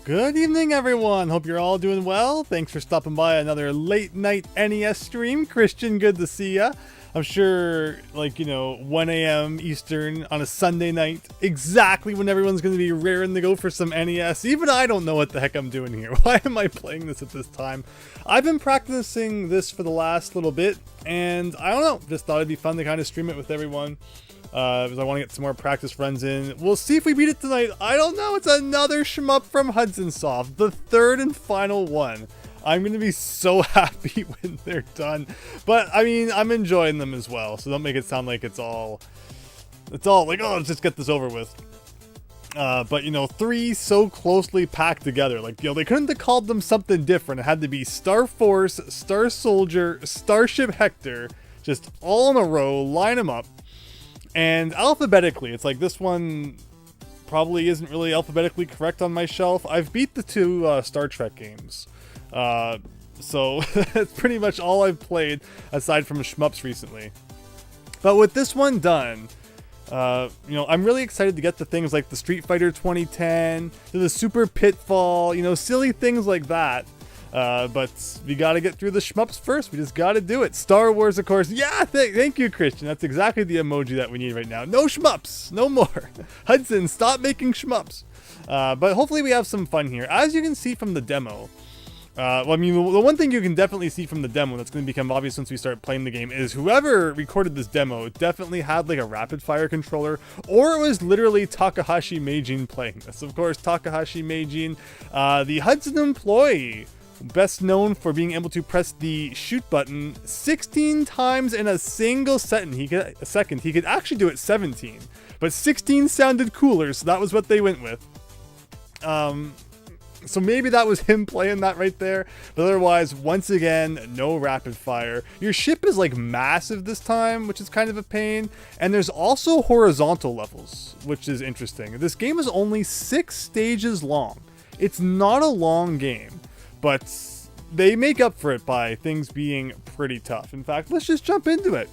Good evening, everyone. Hope you're all doing well. Thanks for stopping by another late night NES stream. Christian, good to see ya. I'm sure, 1 a.m. Eastern on a Sunday night, exactly when everyone's going to be raring to go for some NES. Even I don't know what the heck I'm doing here. Why am I playing this at this time? I've been practicing this for the last little bit, and I don't know, just thought it'd be fun to kind of stream it with everyone. Because I want to get some more practice runs in. We'll see if we beat it tonight. I don't know. It's another shmup from Hudson Soft, the third and final one. I'm going to be so happy when they're done. But, I mean, I'm enjoying them as well. So don't make it sound like it's all like, oh, let's just get this over with. But, three so closely packed together. They couldn't have called them something different. It had to be Star Force, Star Soldier, Starship Hector. Just all in a row. Line them up. And alphabetically, it's like this one probably isn't really alphabetically correct on my shelf. I've beat the two Star Trek games. So that's pretty much all I've played aside from shmups recently. But with this one done, I'm really excited to get to things like the Street Fighter 2010, to the Super Pitfall, silly things like that. But we gotta get through the shmups first. We just gotta do it. Star Wars, of course. Yeah, thank you, Christian. That's exactly the emoji that we need right now. No shmups. No more. Hudson, stop making shmups. But hopefully we have some fun here. As you can see from the demo, the one thing you can definitely see from the demo that's going to become obvious once we start playing the game is whoever recorded this demo definitely had like a rapid fire controller, or it was literally Takahashi Meijin playing this. Of course, Takahashi Meijin, the Hudson employee, best known for being able to press the shoot button 16 times in a single second. He could actually do it 17, but 16 sounded cooler, so that was what they went with. So maybe that was him playing that right there, but otherwise, once again, no rapid fire. Your ship is like massive this time, which is kind of a pain, and there's also horizontal levels, which is interesting. This game is only 6 stages long. It's not a long game, but they make up for it by things being pretty tough. In fact, let's just jump into it,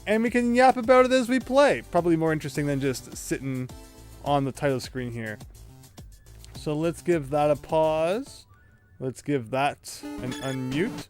and we can yap about it as we play. Probably more interesting than just sitting on the title screen here. So let's give that a pause. Let's give that an unmute.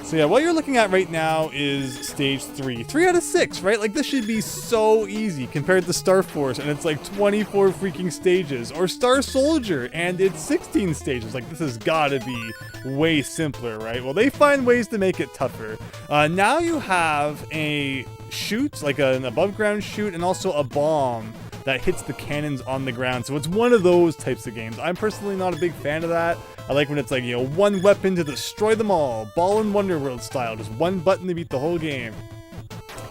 So yeah, what you're looking at right now is stage 3. 3 out of 6, right? Like, this should be so easy compared to Star Force, and it's like 24 freaking stages. Or Star Soldier, and it's 16 stages. Like, this has gotta be way simpler, right? Well, they find ways to make it tougher. Now you have a shoot, like an above ground shoot, and also a bomb that hits the cannons on the ground. So it's one of those types of games. I'm personally not a big fan of that. I like when it's like, one weapon to destroy them all, Ball and Wonderworld style, just one button to beat the whole game.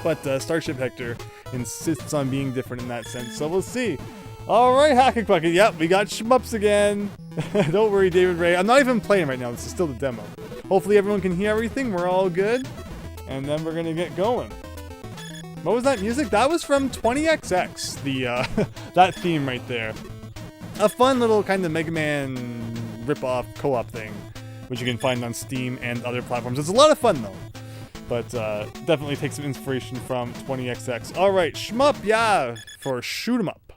But Starship Hector insists on being different in that sense, so we'll see. Alright, Hack and Bucket, yep, we got shmups again. Don't worry, David Ray, I'm not even playing right now, this is still the demo. Hopefully everyone can hear everything, we're all good, and then we're gonna get going. What was that music? That was from 20XX, the that theme right there. A fun little kind of Mega Man rip-off co-op thing, which you can find on Steam and other platforms. It's a lot of fun though, but definitely take some inspiration from 20XX. All right, shmup, yeah, for shoot 'em up,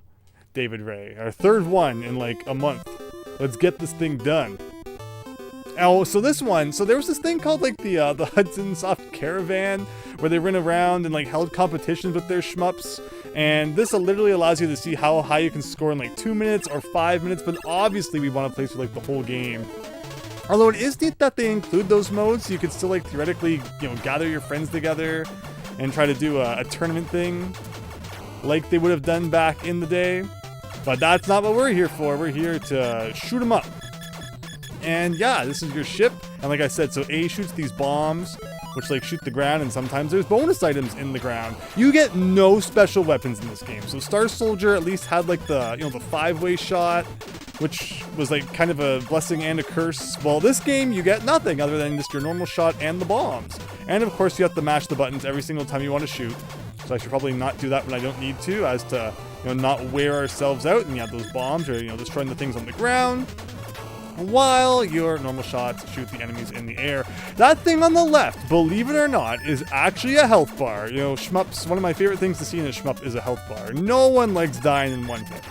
David Ray. Our third one in like a month. Let's get this thing done. Oh, so this one, so there was this thing called like the Hudson Soft Caravan, where they ran around and like held competitions with their shmups, and this literally allows you to see how high you can score in like 2 minutes or 5 minutes, but obviously we want to play through like the whole game. Although it is neat that they include those modes, so you could still like theoretically, gather your friends together and try to do a tournament thing like they would have done back in the day. But that's not what we're here for. We're here to shoot 'em up. And yeah, this is your ship, and like I said, so A shoots these bombs, which like shoot the ground, and sometimes there's bonus items in the ground. You get no special weapons in this game. So Star Soldier at least had like the, the 5-way shot, which was like kind of a blessing and a curse. Well, this game you get nothing other than just your normal shot and the bombs. And of course you have to mash the buttons every single time you want to shoot. So I should probably not do that when I don't need to, as to, not wear ourselves out and you have those bombs, or, destroying the things on the ground, while your normal shots shoot the enemies in the air. That thing on the left, believe it or not, is actually a health bar. Shmups, one of my favorite things to see in a shmup is a health bar. No one likes dying in one hit.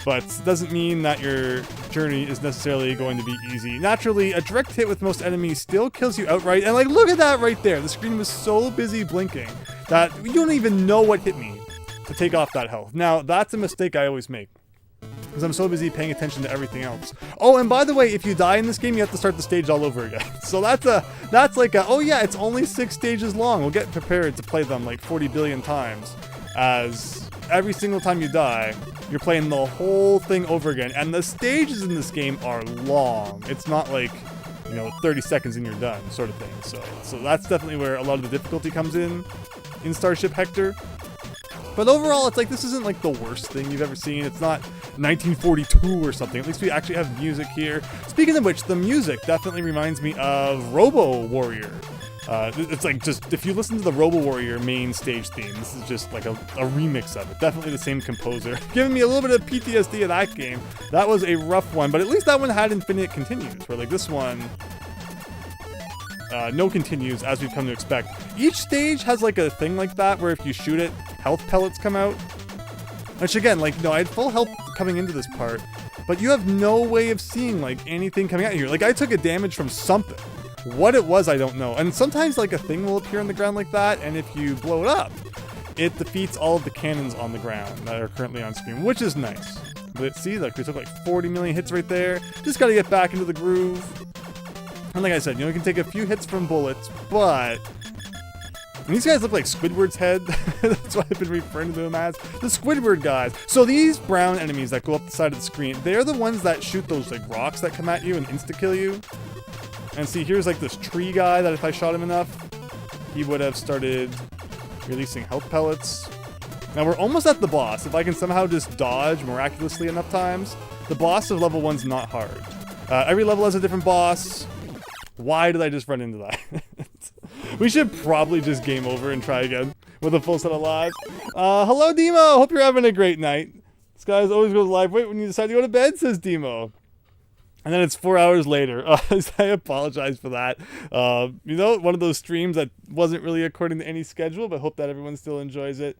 but doesn't mean that your journey is necessarily going to be easy. Naturally, a direct hit with most enemies still kills you outright, and like, look at that right there. The screen was so busy blinking that you don't even know what hit me to take off that health. Now, that's a mistake I always make, because I'm so busy paying attention to everything else. Oh, and by the way, if you die in this game, you have to start the stage all over again. So that's like a, oh yeah, it's only 6 stages long. We'll get prepared to play them like 40 billion times, as every single time you die, you're playing the whole thing over again. And the stages in this game are long. It's not like, you know, 30 seconds and you're done sort of thing. So that's definitely where a lot of the difficulty comes in Starship Hector. But overall, it's like, this isn't like the worst thing you've ever seen. It's not 1942 or something. At least we actually have music here. Speaking of which, the music definitely reminds me of Robo Warrior. It's like, just, if you listen to the Robo Warrior main stage theme, this is just like a remix of it. Definitely the same composer. Giving me a little bit of PTSD of that game. That was a rough one, but at least that one had infinite continues, where like this one, no continues, as we've come to expect. Each stage has like a thing like that, where if you shoot it, health pellets come out. Which again, like, no, I had full health coming into this part, but you have no way of seeing like anything coming out here. Like, I took a damage from something. What it was, I don't know. And sometimes like a thing will appear on the ground like that, and if you blow it up, it defeats all of the cannons on the ground that are currently on screen, which is nice. But see, like, we took like 40 million hits right there. Just gotta get back into the groove. And like I said, you know, you can take a few hits from bullets, but and these guys look like Squidward's head. That's what I've been referring to them as. The Squidward guys. So these brown enemies that go up the side of the screen, they're the ones that shoot those like rocks that come at you and insta-kill you. And see, here's like this tree guy that if I shot him enough, he would have started releasing health pellets. Now we're almost at the boss. If I can somehow just dodge miraculously enough times, the boss of level 1's not hard. Every level has a different boss. Why did I just run into that? We should probably just game over and try again with a full set of lives. Hello, Demo. Hope you're having a great night. This guy always goes live right when you decide to go to bed, says Demo. And then it's 4 hours later. I apologize for that. You know, one of those streams that wasn't really according to any schedule, but hope that everyone still enjoys it.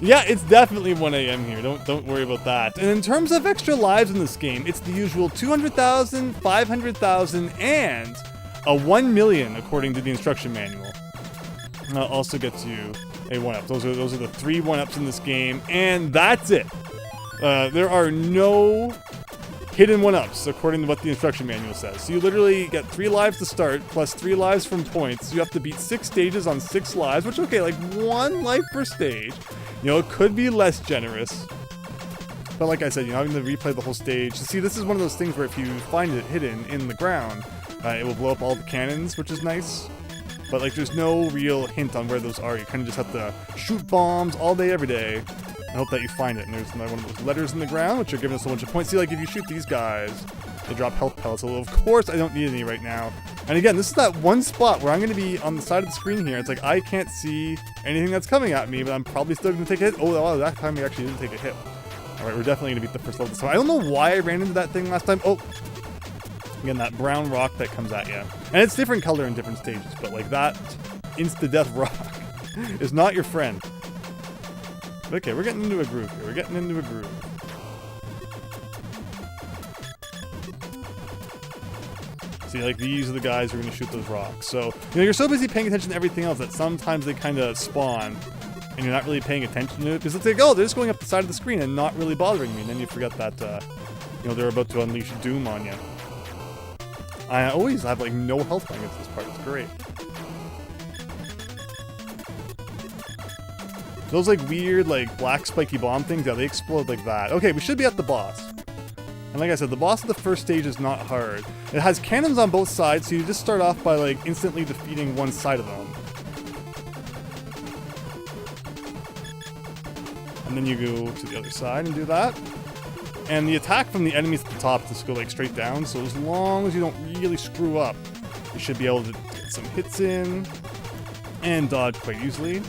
Yeah, it's definitely 1 a.m. here. Don't worry about that. And in terms of extra lives in this game, it's the usual 200,000, 500,000, and a 1 million according to the instruction manual. Also gets you a 1-up. Those are the 3 1-ups in this game, and that's it. There are no hidden 1-ups according to what the instruction manual says. So you literally get 3 lives to start, plus 3 lives from points. You have to beat 6 stages on 6 lives, which, okay, like 1 life per stage. You know, it could be less generous. But like I said, you know, having to replay the whole stage. See, this is one of those things where if you find it hidden in the ground, it will blow up all the cannons, which is nice. But like, there's no real hint on where those are. You kind of just have to shoot bombs all day, every day. I hope that you find it. And there's another one of those letters in the ground, which are giving us a bunch of points. See, like, if you shoot these guys, they drop health pellets. So, of course, I don't need any right now. And again, this is that one spot where I'm going to be on the side of the screen here. It's like, I can't see anything that's coming at me, but I'm probably still going to take a hit. Oh, wow, that time we actually didn't take a hit. All right, we're definitely going to beat the first level this time. I don't know why I ran into that thing last time. Oh, again, that brown rock that comes at you. And it's different color in different stages, but like that insta-death rock is not your friend. Okay, we're getting into a groove here. We're getting into a groove. See, like, these are the guys who are going to shoot those rocks. So, you know, you're so busy paying attention to everything else that sometimes they kind of spawn and you're not really paying attention to it. Because it's like, oh, they're just going up the side of the screen and not really bothering me. And then you forget that, you know, they're about to unleash doom on you. I always have, like, no health going into this part. It's great. Those, like, weird, like, black spiky bomb things, yeah, they explode like that. Okay, we should be at the boss. And like I said, the boss of the first stage is not hard. It has cannons on both sides, so you just start off by, like, instantly defeating one side of them. And then you go to the other side and do that. And the attack from the enemies at the top just go, like, straight down, so as long as you don't really screw up, you should be able to get some hits in and dodge quite easily.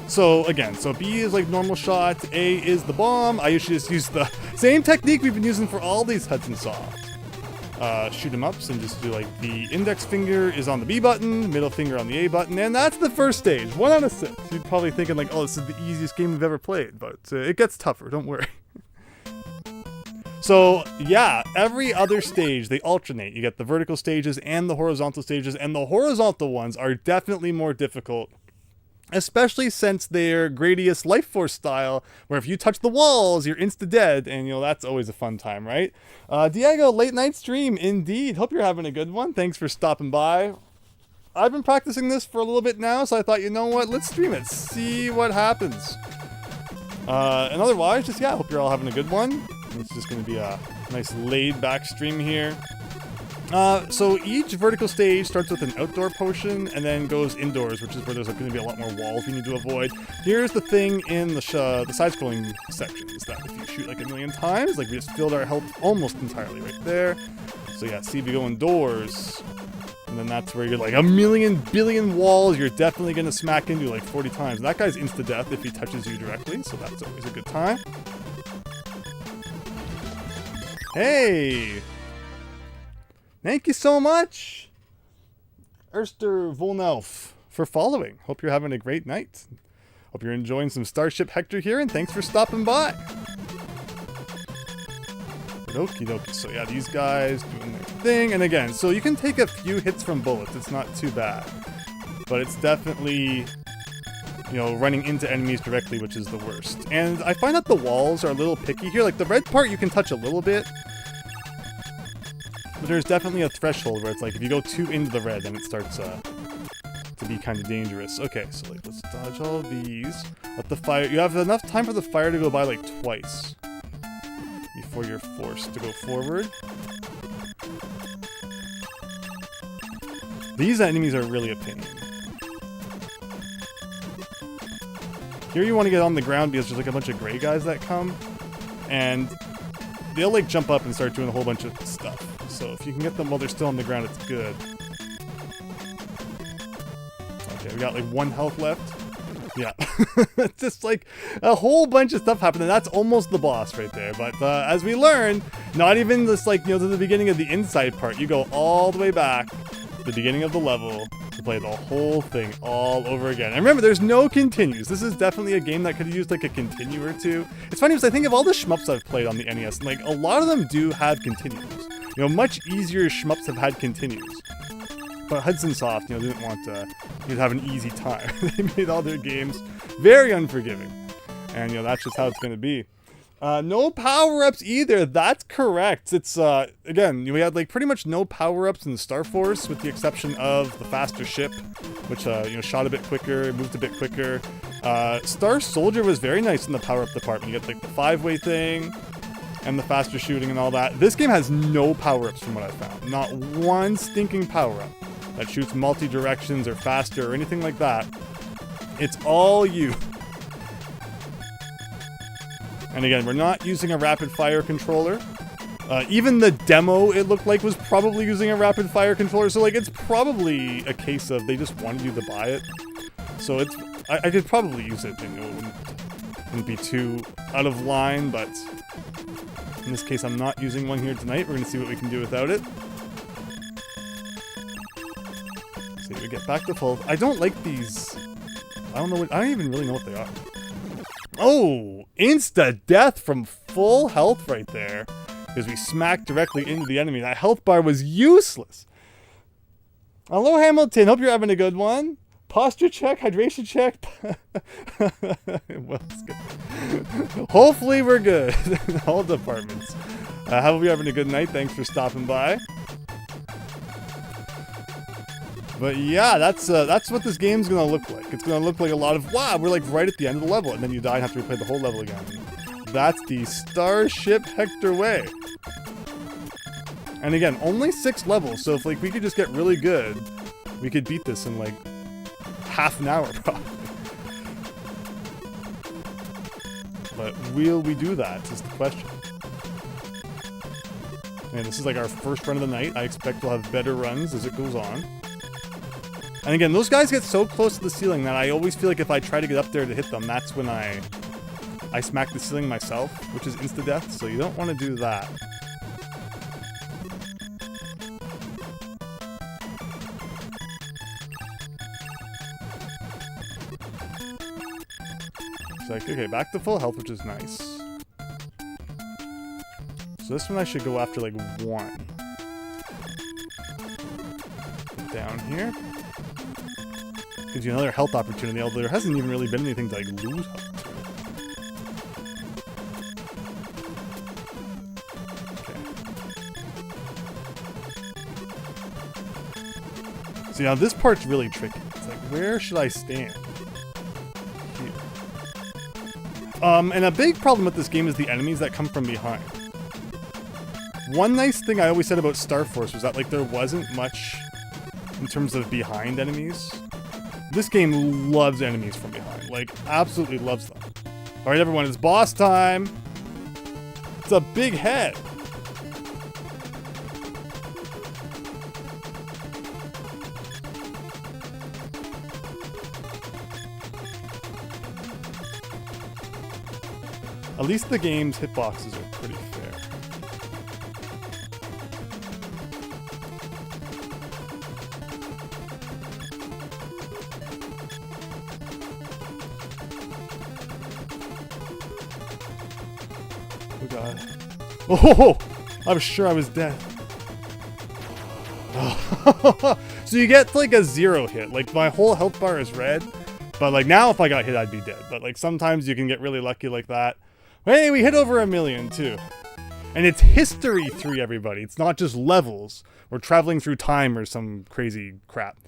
So again, so B is like normal shot, A is the bomb. I usually just use the same technique we've been using for all these Hudson softs. shoot 'em ups and just do like the index finger is on the B button, middle finger on the A button, and that's the first stage. 1 out of 6. You're probably thinking like, oh, this is the easiest game we've ever played, but it gets tougher. Don't worry. So yeah, every other stage they alternate. You get the vertical stages and the horizontal stages, and the horizontal ones are definitely more difficult. Especially since they're Gradius Life Force style, where if you touch the walls, you're insta-dead, and, you know, that's always a fun time, right? Diego, late night stream, indeed. Hope you're having a good one. Thanks for stopping by. I've been practicing this for a little bit now, so I thought, you know what, let's stream it, see what happens. And otherwise, just, yeah, I hope you're all having a good one. It's just going to be a nice laid-back stream here. So each vertical stage starts with an outdoor potion and then goes indoors, which is where there's going to be a lot more walls you need to avoid. Here's the thing in the side-scrolling section, is that if you shoot like a million times, like we just filled our health almost entirely right there. So yeah, see if you go indoors, and then that's where you're like a million billion walls you're definitely going to smack into like 40 times. That guy's insta-death if he touches you directly, so that's always a good time. Hey! Thank you so much, Erster Volnelf, for following. Hope you're having a great night. Hope you're enjoying some Starship Hector here, and thanks for stopping by. Okie dokie. So yeah, these guys doing their thing. And again, so you can take a few hits from bullets. It's not too bad. But it's definitely, you know, running into enemies directly, which is the worst. And I find that the walls are a little picky here. Like the red part you can touch a little bit. But there's definitely a threshold where it's like if you go too into the red, then it starts to be kind of dangerous. Okay, so like let's dodge all of these. Let the fire. You have enough time for the fire to go by like twice before you're forced to go forward. These enemies are really a pain. Here you want to get on the ground because there's like a bunch of gray guys that come, and they'll like jump up and start doing a whole bunch of stuff. So if you can get them while they're still on the ground, it's good. Okay, we got like 1 health left. Yeah. It's just like a whole bunch of stuff happening. That's almost the boss right there. But as we learn, not even this like, you know, to the beginning of the inside part. You go all the way back to the beginning of the level to play the whole thing all over again. And remember, there's no continues. This is definitely a game that could have used like a continue or two. It's funny because I think of all the shmups I've played on the NES, and like a lot of them do have continues. You know, much easier shmups have had continues. But Hudson Soft, you know, didn't want you to have an easy time. They made all their games very unforgiving. And, you know, that's just how it's going to be. No power-ups either. That's correct. It's, again, we had, like, pretty much no power-ups in the Star Force, with the exception of the faster ship, which, you know, shot a bit quicker, moved a bit quicker. Star Soldier was very nice in the power-up department. You get, like, the 5-way thing, and the faster shooting and all that. This game has no power-ups from what I found. Not one stinking power-up that shoots multi-directions or faster or anything like that. It's all you. And again, we're not using a rapid-fire controller. Even the demo, it looked like, was probably using a rapid-fire controller. So, like, it's probably a case of they just wanted you to buy it. So it's, I could probably use it, and it wouldn't be too out of line, but in this case, I'm not using one here tonight. We're going to see what we can do without it. See, we get back to full. I don't like these. I don't even really know what they are. Oh, insta-death from full health right there. Because we smacked directly into the enemy. That health bar was useless. Hello, Hamilton. Hope you're having a good one. Posture check, hydration check. Well, it's good. Hopefully we're good in all departments. Hope you're having a good night. Thanks for stopping by. But yeah, that's what this game's gonna look like. It's gonna look like a lot of, wow, we're like right at the end of the level, and then you die and have to replay the whole level again. That's the Starship Hector way. And again, only 6 levels, so if like we could just get really good, we could beat this in like half an hour probably. But will we do that is the question. And this is like our first run of the night. I expect we'll have better runs as it goes on. And again, those guys get so close to the ceiling that I always feel like if I try to get up there to hit them, that's when I smack the ceiling myself, which is insta-death, so you don't want to do that. It's like, okay, back to full health, which is nice. So this one I should go after like 1. Down here. Gives you another health opportunity, although there hasn't even really been anything to like lose health to. Okay. See, now this part's really tricky. It's like, where should I stand? Here. And a big problem with this game is the enemies that come from behind. One nice thing I always said about Star Force was that like there wasn't much in terms of behind enemies. This game loves enemies from behind. Like, absolutely loves them. Alright, everyone, it's boss time! It's a big head! At least the game's hitboxes are pretty fair. Oh god. Oh! I'm sure I was dead. So you get like a 0 hit. Like my whole health bar is red. But like now if I got hit I'd be dead. But like sometimes you can get really lucky like that. Hey, we hit over 1 million too. And it's History 3, everybody. It's not just levels. We're traveling through time or some crazy crap.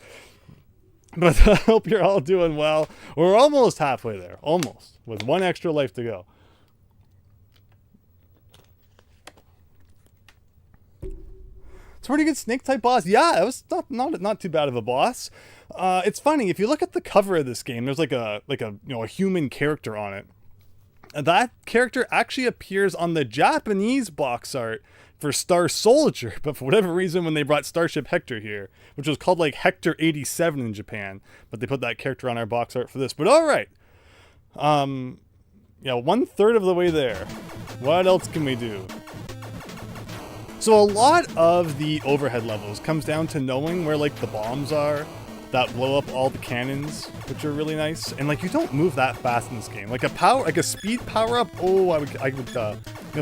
But I hope you're all doing well. We're almost halfway there. Almost. With 1 extra life to go. It's a pretty good snake-type boss. Yeah, it was not too bad of a boss. It's funny, if you look at the cover of this game, there's like a human character on it. That character actually appears on the Japanese box art for Star Soldier, but for whatever reason when they brought Starship Hector here, which was called like Hector 87 in Japan, but they put that character on our box art for this. But alright. Yeah, 1/3 of the way there. What else can we do? So a lot of the overhead levels comes down to knowing where like the bombs are that blow up all the cannons, which are really nice. And like you don't move that fast in this game. Like a speed power up. Oh, I would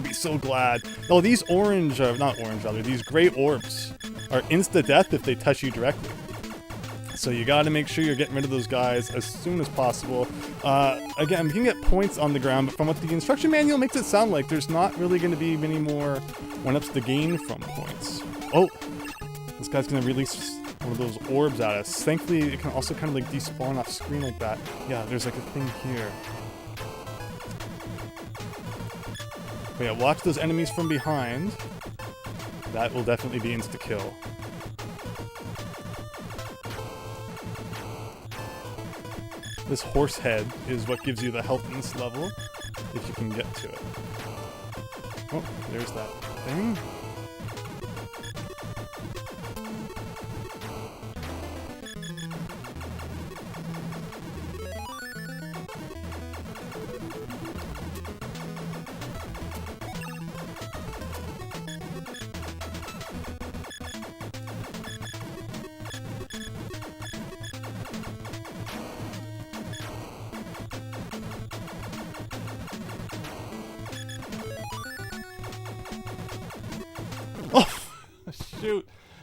be so glad. Oh, these these gray orbs are insta death if they touch you directly. So you got to make sure you're getting rid of those guys as soon as possible. Again, you can get points on the ground, but from what the instruction manual makes it sound like, there's not really going to be many more 1-ups to gain from points. Oh, this guy's going to release one of those orbs at us. Thankfully, it can also kind of like despawn off screen like that. Yeah, there's like a thing here. But yeah, watch those enemies from behind. That will definitely be insta-kill. This horse head is what gives you the health in this level, if you can get to it. Oh, there's that thing.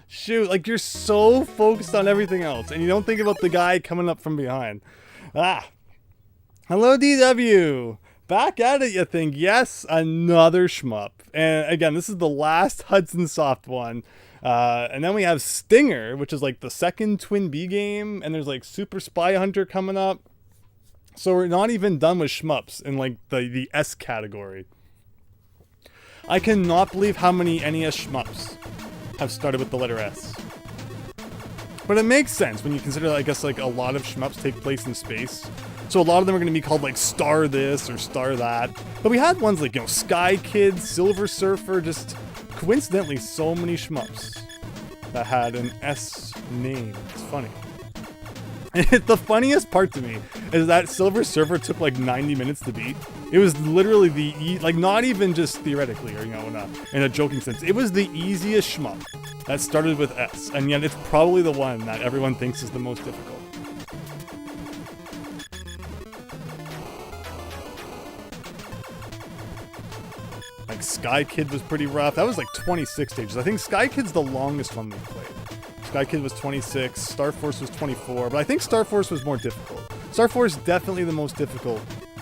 Shoot, like you're so focused on everything else and you don't think about the guy coming up from behind. Hello DW, back at it you think. Yes, another shmup. And again, this is the last Hudson Soft one. And then we have Stinger, which is like the second Twin B game, and there's like Super Spy Hunter coming up. So we're not even done with shmups in like the S category. I cannot believe how many NES shmups have started with the letter S. But it makes sense when you consider, I guess, like a lot of shmups take place in space. So a lot of them are going to be called like Star this or Star that. But we had ones like, Sky Kid, Silver Surfer, just coincidentally so many shmups that had an S name. It's funny. The funniest part to me is that Silver Surfer took like 90 minutes to beat. It was literally not even just theoretically or, in a joking sense. It was the easiest shmup that started with S, and yet it's probably the one that everyone thinks is the most difficult. Sky Kid was pretty rough. That was like 26 stages. I think Sky Kid's the longest one we played. Sky Kid was 26, Star Force was 24, but I think Star Force was more difficult. Star Force definitely the most difficult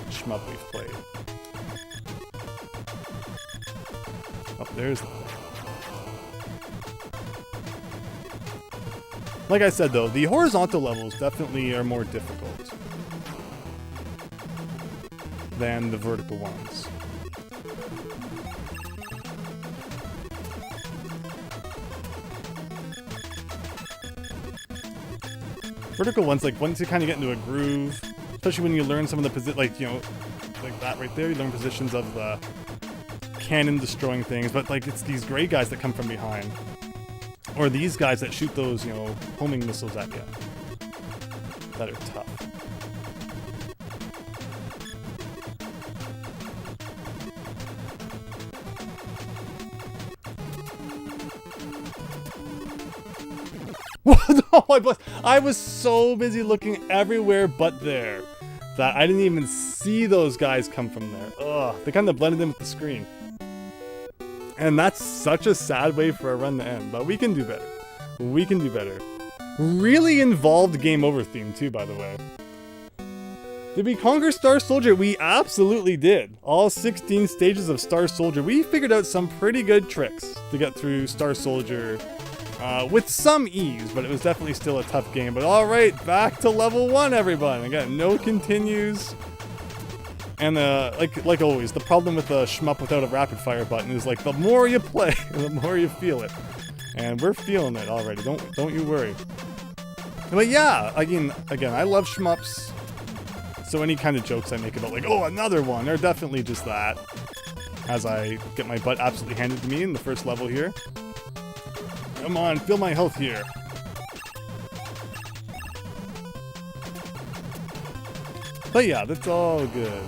shmup we've played. Oh, there's the thing. Like I said though, the horizontal levels definitely are more difficult than the vertical ones. Vertical ones, like once you kind of get into a groove, especially when you learn some of the position, like, you know, like that right there, you learn positions of the cannon destroying things, but like it's these gray guys that come from behind. Or these guys that shoot those, you know, homing missiles at you. That are tough. Oh, I was so busy looking everywhere but there that I didn't even see those guys come from there. Ugh, they kind of blended in with the screen. And that's such a sad way for a run to end, but we can do better. We can do better. Really involved game over theme too, by the way. Did we conquer Star Soldier? We absolutely did. All 16 stages of Star Soldier. We figured out some pretty good tricks to get through Star Soldier with some ease, but it was definitely still a tough game. But all right, back to level 1, everyone. Again, no continues. And like always, the problem with a shmup without a rapid fire button is like the more you play, the more you feel it. And we're feeling it already. Don't you worry. But yeah, again, I love shmups. So any kind of jokes I make about like, oh, another one, are definitely just that. As I get my butt absolutely handed to me in the first level here. Come on, fill my health here. But yeah, that's all good.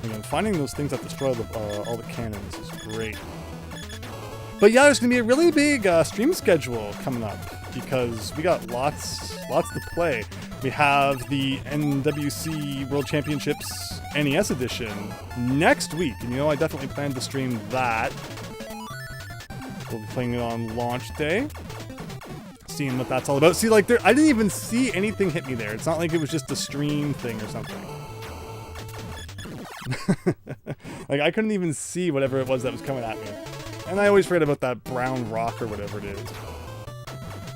Again, finding those things that destroy all the cannons is great. But yeah, there's gonna be a really big stream schedule coming up because we got lots to play. We have the NWC World Championships NES edition next week, and you know I definitely plan to stream that. We'll be playing it on launch day, seeing what that's all about. See, like I didn't even see anything hit me there. It's not like it was just a stream thing or something. Like I couldn't even see whatever it was that was coming at me. And I always forget about that brown rock or whatever it is.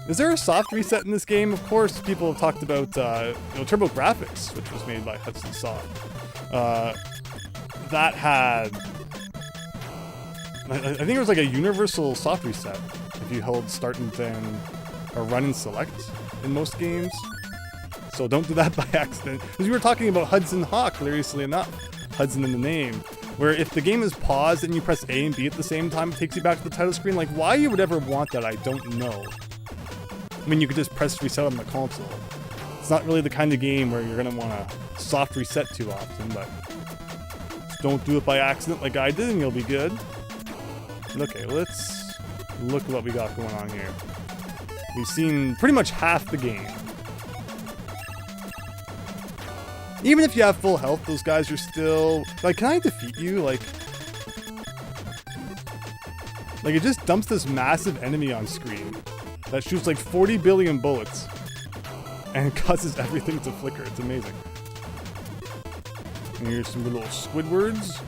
Is there a soft reset in this game? Of course, people have talked about Turbo Graphics, which was made by Hudson Soft. That had, I think it was like a universal soft reset if you hold start and then or run and select in most games. So don't do that by accident. Because we were talking about Hudson Hawk, hilariously enough. Hudson in the name. Where if the game is paused and you press A and B at the same time, it takes you back to the title screen. Like, why you would ever want that, I don't know. I mean, you could just press reset on the console. It's not really the kind of game where you're going to want to soft reset too often, but just don't do it by accident like I did and you'll be good. Okay, let's look at what we got going on here. We've seen pretty much half the game. Even if you have full health, those guys are still... Like, can I defeat you? Like, it just dumps this massive enemy on screen that shoots like 40 billion bullets and causes everything to flicker. It's amazing. And here's some little Squidwards.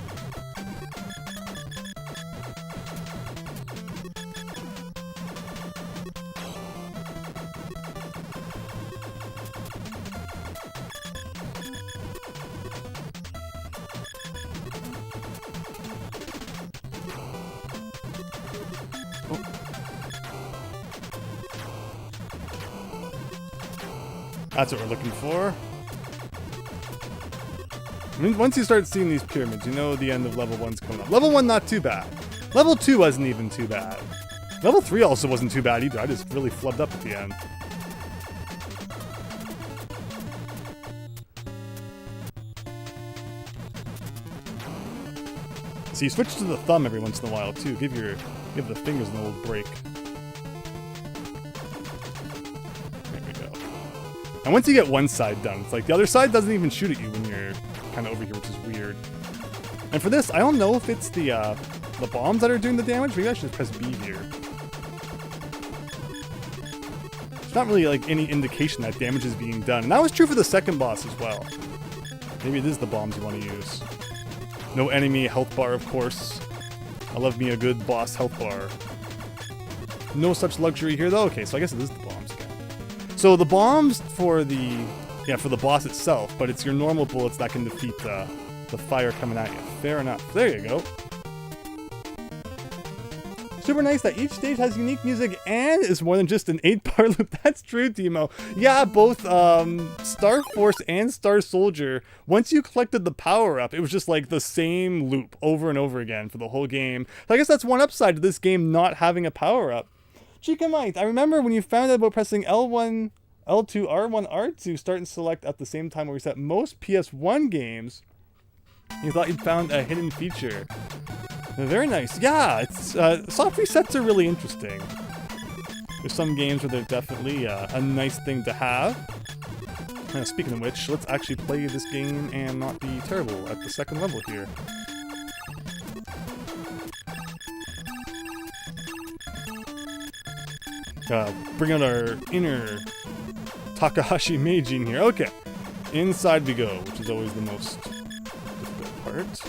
That's what we're looking for. I mean, once you start seeing these pyramids, you know the end of level 1's coming up. Level 1, not too bad. Level 2 wasn't even too bad. Level 3 also wasn't too bad either. I just really flubbed up at the end. So you switch to the thumb every once in a while too. Give the fingers an old break. And once you get one side done, it's like the other side doesn't even shoot at you when you're kind of over here, which is weird. And for this, I don't know if it's the bombs that are doing the damage. Maybe I should press B here. There's not really like any indication that damage is being done. And that was true for the second boss as well. Maybe it is the bombs you want to use. No enemy health bar, of course. I love me a good boss health bar. No such luxury here though. Okay, so I guess it is the bombs again. So the bombs for the boss itself, but it's your normal bullets that can defeat the fire coming at you. Fair enough. There you go. Super nice that each stage has unique music and is more than just an 8-bar loop. That's true, Timo. Yeah, both Star Force and Star Soldier, once you collected the power-up, it was just like the same loop over and over again for the whole game. So I guess that's one upside to this game not having a power-up. Chica Mike, I remember when you found out about pressing L1, L2, R1, R2, start and select at the same time where we set most PS1 games, you thought you'd found a hidden feature. Very nice. Yeah, it's soft resets are really interesting. There's some games where they're definitely a nice thing to have. Speaking of which, let's actually play this game and not be terrible at the second level here. Bring out our inner Takahashi Meijin here. Okay, inside we go, which is always the most difficult part.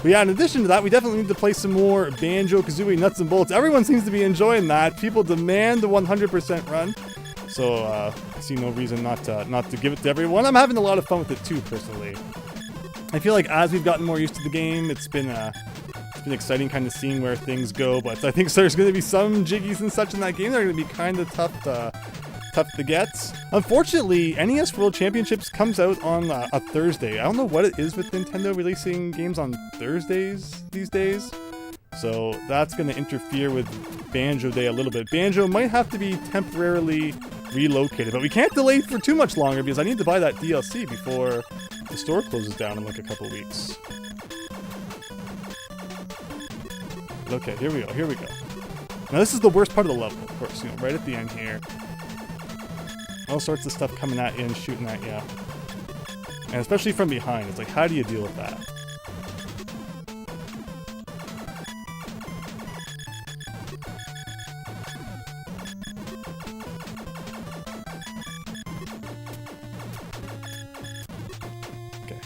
But yeah, in addition to that, we definitely need to play some more Banjo-Kazooie Nuts and Bolts. Everyone seems to be enjoying that. People demand the 100% run. So I see no reason not to give it to everyone. I'm having a lot of fun with it too, personally. I feel like as we've gotten more used to the game, it's been exciting kind of seeing where things go. But I think there's going to be some jiggies and such in that game that are going to be kind of tough to get. Unfortunately, NES World Championships comes out on a Thursday. I don't know what it is with Nintendo releasing games on Thursdays these days. So that's going to interfere with Banjo Day a little bit. Banjo might have to be temporarily relocated, but we can't delay for too much longer because I need to buy that DLC before the store closes down in like a couple weeks. Okay, here we go. Now this is the worst part of the level, of course, right at the end here. All sorts of stuff coming at you and shooting at you. And especially from behind, it's like, how do you deal with that? Okay.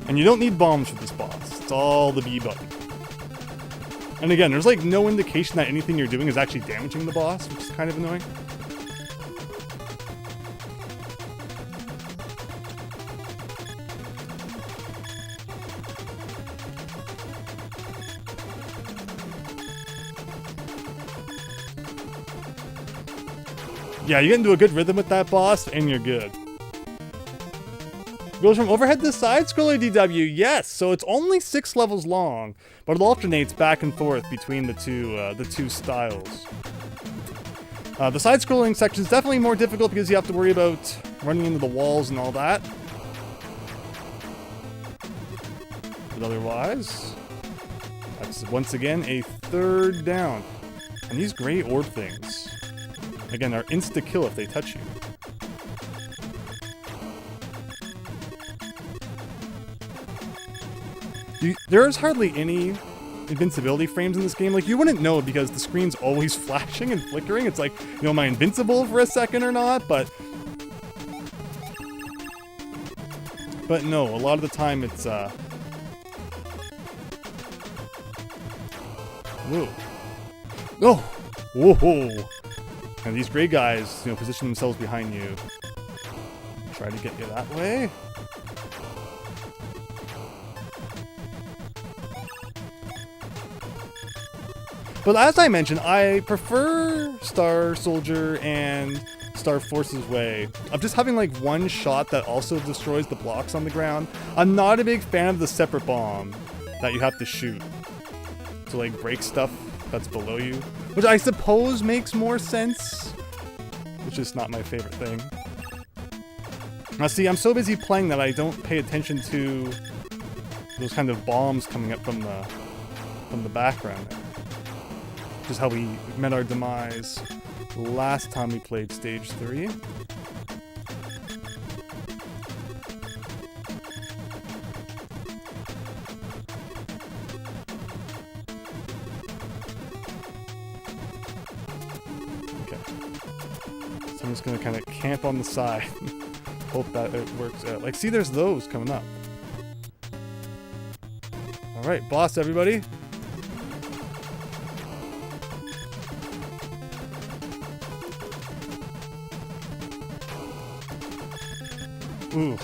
And you don't need bombs for this boss. It's all the B button. And again, there's like no indication that anything you're doing is actually damaging the boss, which is kind of annoying. Yeah, you get into a good rhythm with that boss, and you're good. Goes from overhead to side scroller DW, yes. So it's only 6 levels long, but it alternates back and forth between the two styles. The side-scrolling section is definitely more difficult because you have to worry about running into the walls and all that. But otherwise, that's once again a third down. And these gray orb things, again, are insta-kill if they touch you. There's hardly any invincibility frames in this game. Like, you wouldn't know because the screen's always flashing and flickering. It's like, am I invincible for a second or not? But no, a lot of the time it's, whoa. Oh! Whoa! And these gray guys, position themselves behind you. Try to get you that way. But as I mentioned, I prefer Star Soldier and Star Force's way of just having like one shot that also destroys the blocks on the ground. I'm not a big fan of the separate bomb that you have to shoot to like break stuff that's below you, which I suppose makes more sense, which is not my favorite thing. Now see, I'm so busy playing that I don't pay attention to those kind of bombs coming up from the background there. Which is how we met our demise last time we played Stage 3. So I'm just gonna kind of camp on the side. Hope that it works out. Like, see, there's those coming up. Alright, boss, everybody. Oof.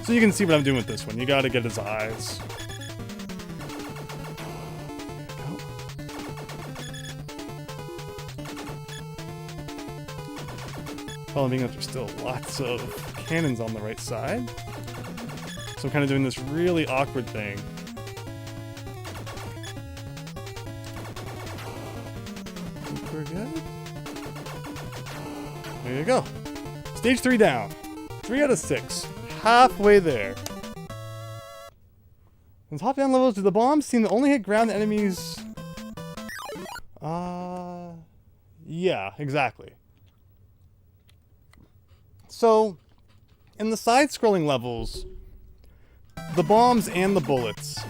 So you can see what I'm doing with this one. You gotta get his eyes. Following up, there's still lots of cannons on the right side. So I'm kind of doing this really awkward thing. Think we're good? There you go. Stage 3 down. 3 out of 6. Halfway there. In top down levels, do the bombs seem to only hit ground enemies? Yeah, exactly. So, in the side-scrolling levels, the bombs and the bullets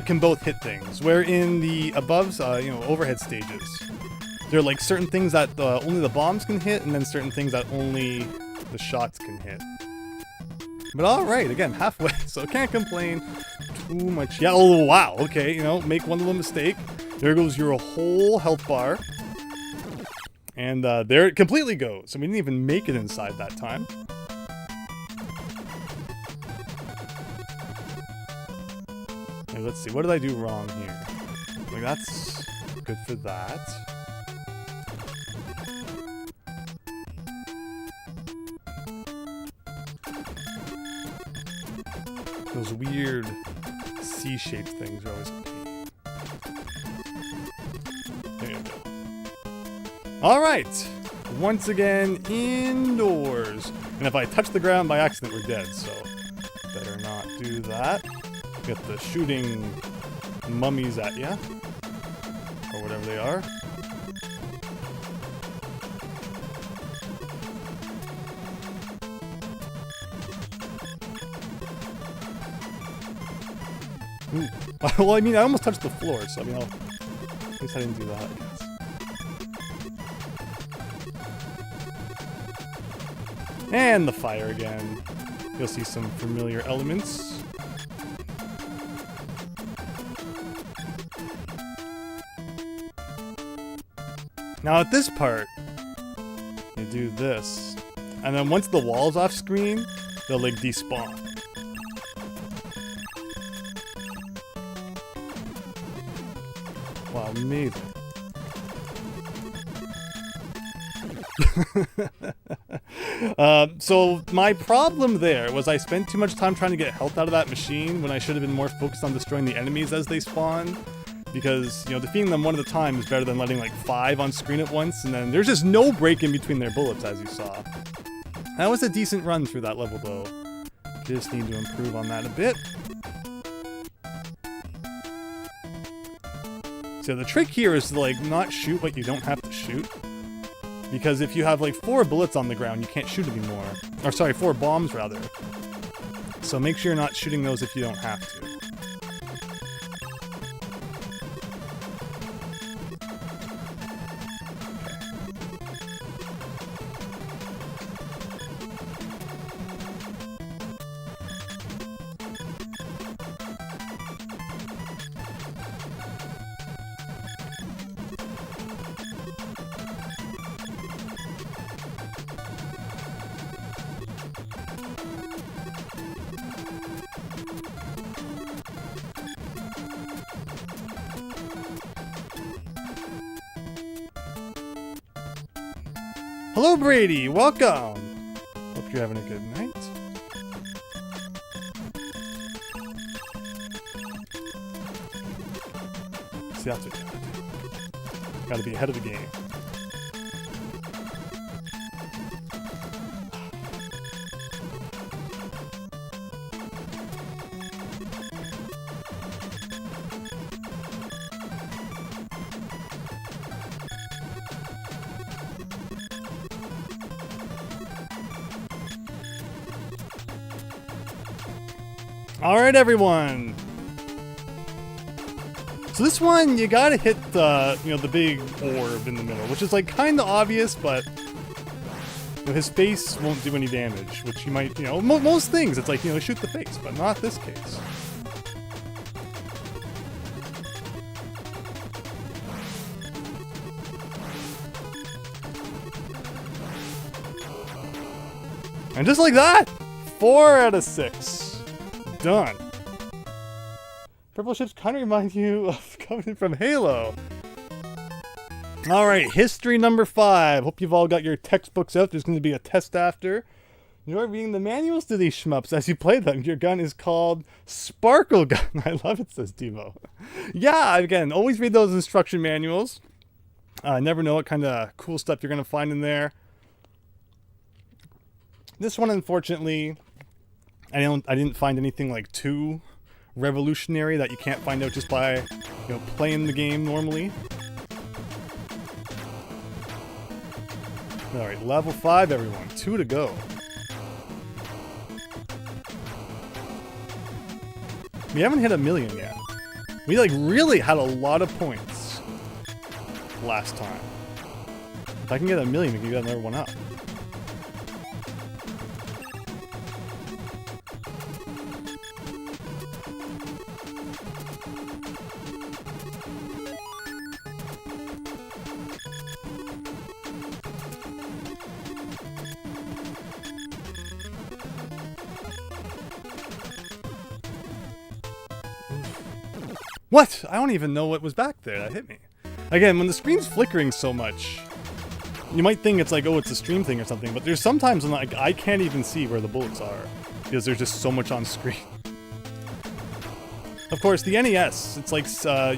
can both hit things. Where in the above, overhead stages, there are like certain things that only the bombs can hit, and then certain things that only the shots can hit. But alright, again, halfway, so can't complain too much. Yeah, oh wow, okay, make one little mistake. There goes your whole health bar. And there it completely goes. So we didn't even make it inside that time. Okay, let's see, what did I do wrong here? Like, that's good for that. Those weird C-shaped things are always a pain. There you go. Alright! Once again, indoors. And if I touch the ground by accident, we're dead, so better not do that. Get the shooting mummies at ya. Or whatever they are. Ooh. Well, I mean, I almost touched the floor, so I mean, at least I didn't do that, I guess. And the fire again. You'll see some familiar elements. Now at this part, you do this. And then once the wall's off screen, they'll like despawn. Wow, amazing. So my problem there was I spent too much time trying to get health out of that machine when I should have been more focused on destroying the enemies as they spawn. Because, defeating them one at a time is better than letting like 5 on screen at once, and then there's just no break in between their bullets, as you saw. That was a decent run through that level, though. Just need to improve on that a bit. So the trick here is to like not shoot what you don't have to shoot. Because if you have like 4 bullets on the ground, you can't shoot anymore. Or sorry, 4 bombs rather. So make sure you're not shooting those if you don't have to. Hello, Brady! Welcome! Hope you're having a good night. See, that's what you gotta do. Gotta be ahead of the game. Alright, everyone! So this one, you gotta hit the, you know, the big orb in the middle, which is like kind of obvious, but you know, his face won't do any damage, which you might, you know, most things, it's like, you know, shoot the face, but not this case. And just like that, 4 out of 6. Done. Purple ships kind of remind you of Covenant from Halo. Alright, history number 5. Hope you've all got your textbooks out. There's going to be a test after. You're reading the manuals to these shmups as you play them. Your gun is called Sparkle Gun. I love it, says Devo. Yeah, again, always read those instruction manuals. Never know what kind of cool stuff you're going to find in there. This one, unfortunately, I didn't find anything like too revolutionary that you can't find out just by, you know, playing the game normally. All right, level 5, everyone. 2 to go. We haven't hit 1,000,000 yet. We like really had a lot of points last time. If I can get 1,000,000, we can get another one up. What? I don't even know what was back there that hit me. Again, when the screen's flickering so much, you might think it's like, oh, it's a stream thing or something, but there's sometimes when like I can't even see where the bullets are because there's just so much on screen. Of course, the NES, it's like,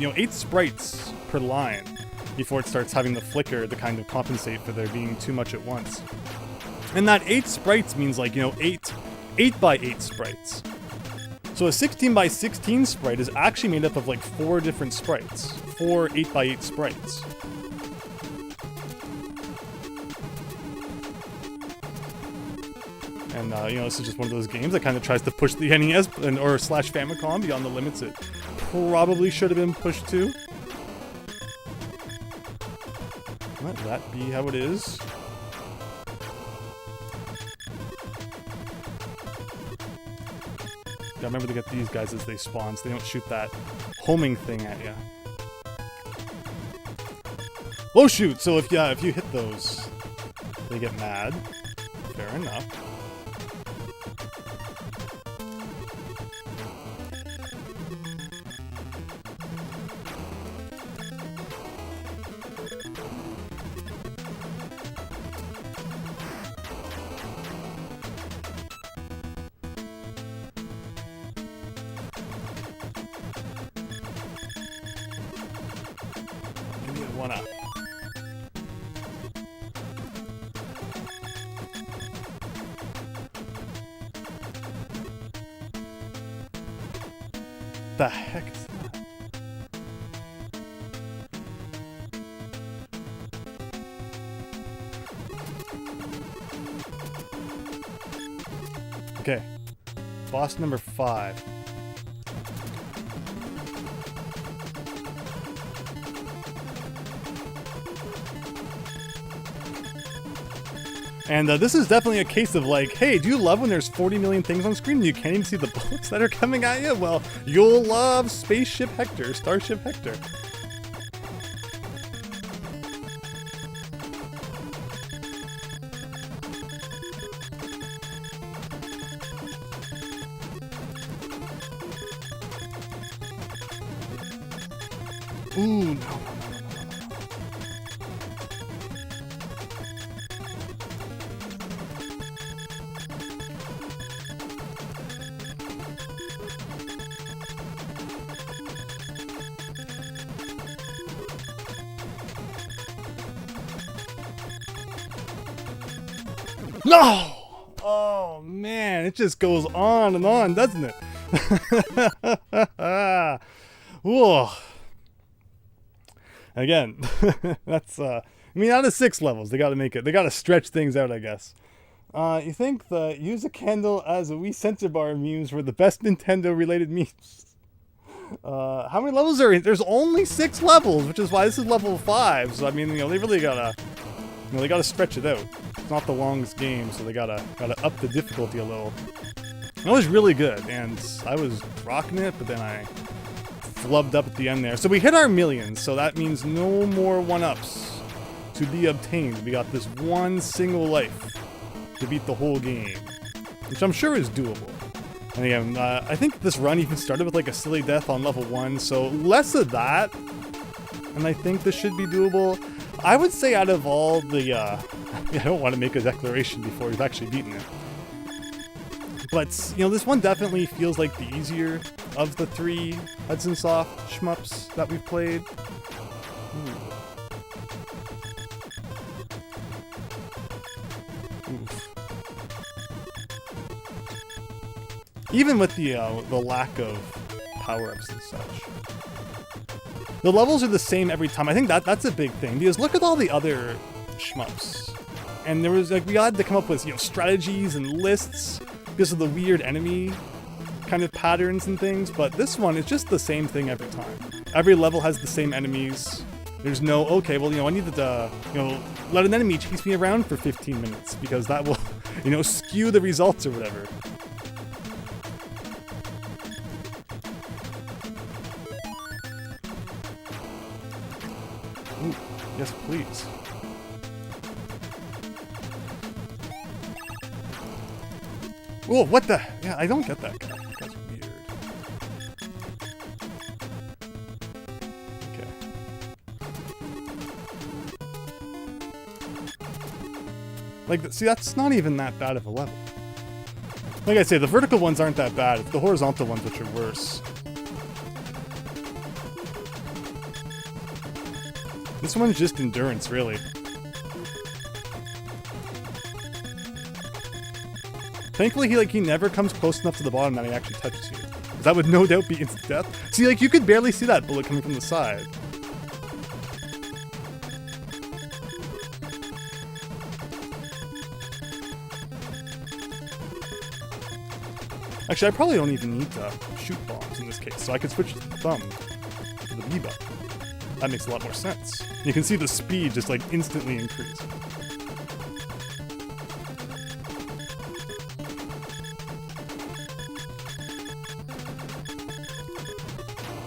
you know, 8 sprites per line before it starts having the flicker to kind of compensate for there being too much at once. And that 8 sprites means like, you know, 8 by 8 sprites. So a 16 by 16 sprite is actually made up of like 4 different sprites. 4 8 by 8 sprites. And, you know, this is just one of those games that kind of tries to push the NES or slash Famicom beyond the limits it probably should have been pushed to. Let that be how it is. Gotta remember to get these guys as they spawn so they don't shoot that homing thing at you. Low shoot! So if you hit those, they get mad. Fair enough. One up. The heck is that? Okay. Boss number 5. And this is definitely a case of like, hey, do you love when there's 40 million things on screen and you can't even see the bullets that are coming at you? Well, you'll love Spaceship Hector, Starship Hector. Ooh, no. No! Oh man, it just goes on and on, doesn't it? Whoa. Again, that's I mean, out of 6 levels, they gotta make it. They gotta stretch things out, I guess. You think the use a candle as a Wii censor bar memes were the best Nintendo related memes? How many levels are in? There's only 6 levels, which is why this is level 5. So I mean, they really gotta, they gotta stretch it out. It's not the longest game, so they gotta up the difficulty a little. That was really good, and I was rocking it, but then I flubbed up at the end there. So we hit our millions, so that means no more 1-ups to be obtained. We got this one single life to beat the whole game, which I'm sure is doable. And again, I think this run even started with like a silly death on level 1, so less of that, and I think this should be doable. I would say out of all the, I don't want to make a declaration before we've actually beaten it. But, this one definitely feels like the easier of the 3 Hudson Soft shmups that we've played. Oof. Even with the lack of power-ups and such. The levels are the same every time. I think that's a big thing, because look at all the other shmups. And there was, we had to come up with, strategies and lists because of the weird enemy kind of patterns and things, but this one is just the same thing every time. Every level has the same enemies. There's no, okay, well, I need to, let an enemy chase me around for 15 minutes, because that will, skew the results or whatever. Ooh, yes, please. Oh, what the? Yeah, I don't get that guy. That guy's weird. Okay. Like, see, that's not even that bad of a level. Like I say, the vertical ones aren't that bad. It's the horizontal ones which are worse. This one's just endurance, really. Thankfully, he never comes close enough to the bottom that he actually touches you. Because that would no doubt be instant death. See, you could barely see that bullet coming from the side. Actually, I probably don't even need to shoot bombs in this case, so I could switch the thumb to the B button. That makes a lot more sense. You can see the speed just, instantly increase.